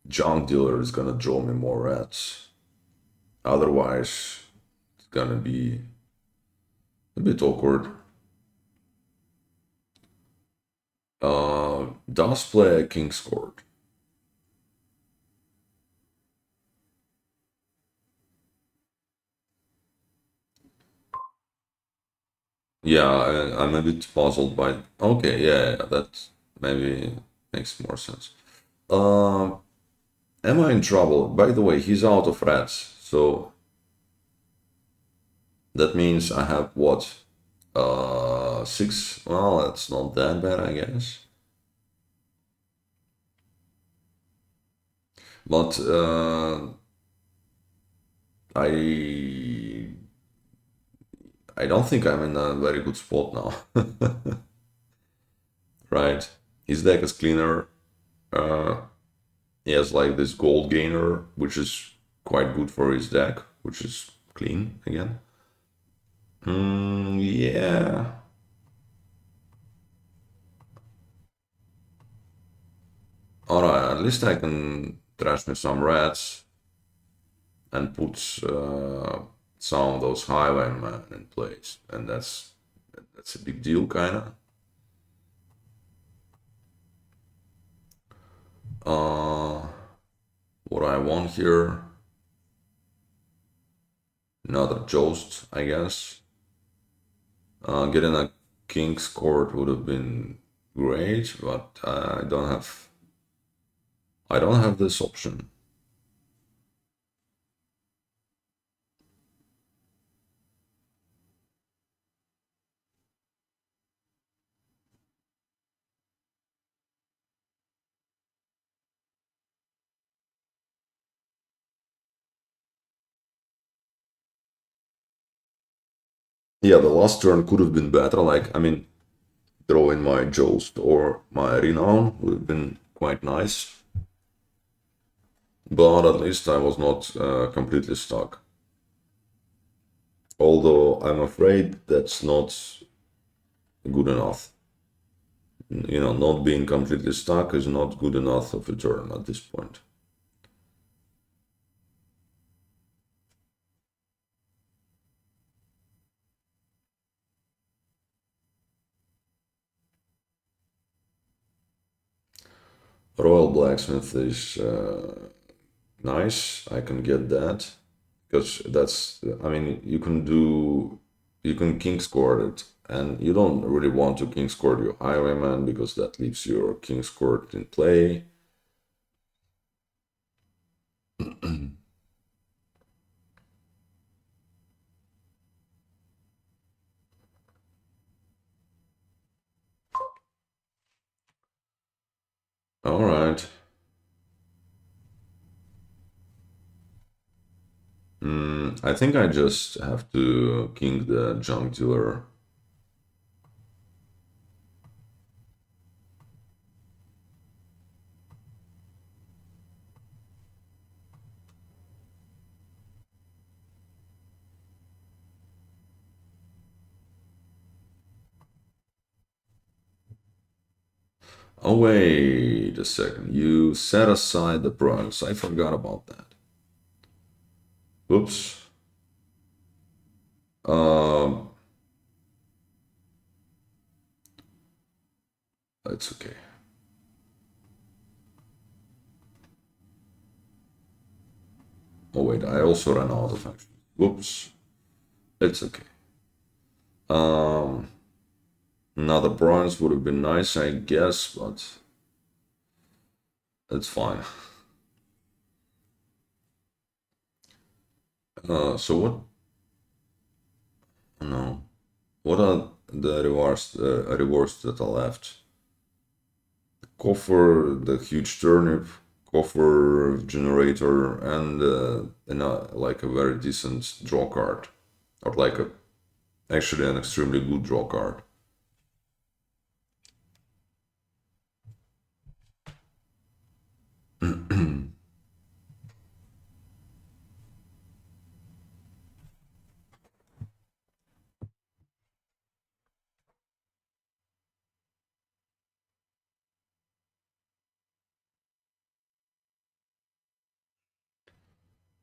junk dealer is gonna draw me more rats. Otherwise, it's gonna be a bit awkward. Does play a King's Court. Yeah, I'm a bit puzzled by. Okay, yeah, that maybe makes more sense. Um, am I in trouble? By the way, he's out of rats, so that means I have what? Six. Well, that's not that bad, I guess. But I I don't think I'm in a very good spot now. Right? His deck is cleaner. Uh, he has like this gold gainer, which is quite good for his deck, which is clean again. Yeah. Alright, at least I can trash me some rats and put some of those highwaymen in place, and that's a big deal, kinda. Uh, what I want here, another Joust, I guess. Getting a King's Court would have been great, but I don't have this option. Yeah, the last turn could have been better. Like, I mean, throwing my Joust or my Renown would have been quite nice. But at least I was not completely stuck. Although I'm afraid that's not good enough. You know, not being completely stuck is not good enough of a turn at this point. Royal Blacksmith is nice. I can get that because that's. I mean, you can Kingscourt it, and you don't really want to Kingscourt your Highwayman because that leaves your Kingscourt in play. All right. I think I just have to king the junk dealer. Oh, wait a second. You set aside the bronze. I forgot about that. Oops. Um, it's okay. Oh, wait. I also ran out of actions. Whoops. It's okay. Um, Another bronze would have been nice, I guess, but it's fine. So what? No. What are the rewards that are left? Coffer, the huge turnip, coffer generator, and like a very decent draw card, or like a actually an extremely good draw card.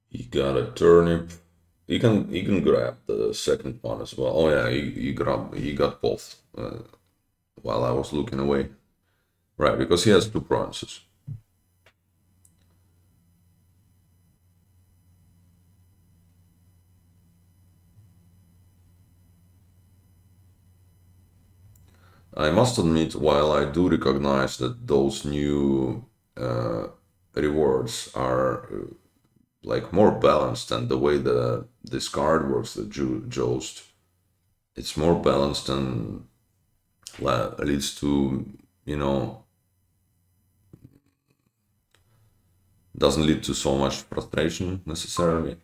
He got a turnip. He can grab the second one as well. Oh yeah, he got both while I was looking away. Right, because he has two bronzes. I must admit, while I do recognize that those new uh, rewards are like more balanced than the way the this card works, the Joust, it's more balanced and leads to, you know, doesn't lead to so much frustration necessarily.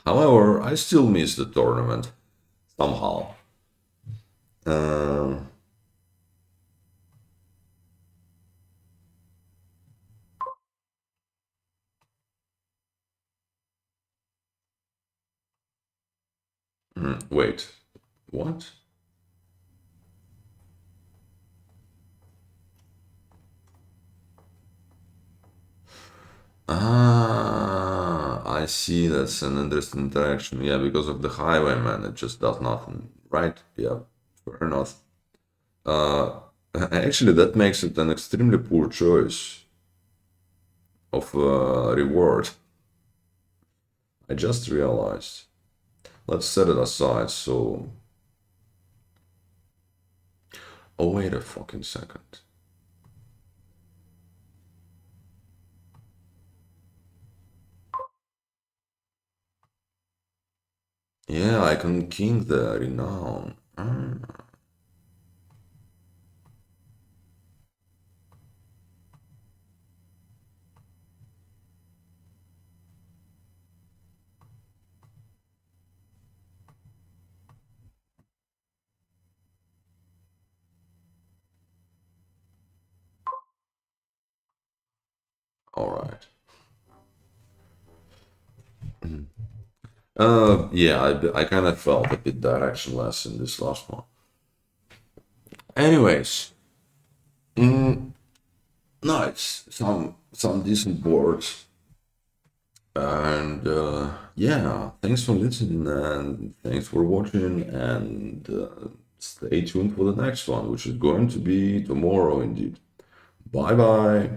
However, I still miss the tournament somehow. Uh, Wait, what? Ah, I see. That's an interesting interaction. Yeah, because of the highwayman, it just does nothing. Right? Yeah, fair enough. Uh, Actually, that makes it an extremely poor choice of reward. I just realized. Let's set it aside. So, oh wait a fucking second. Yeah, I can king the renown. All right. Yeah, I kind of felt a bit directionless in this last one. Anyways, no, it's some decent boards. And yeah, thanks for listening and thanks for watching. And stay tuned for the next one, which is going to be tomorrow indeed. Bye bye.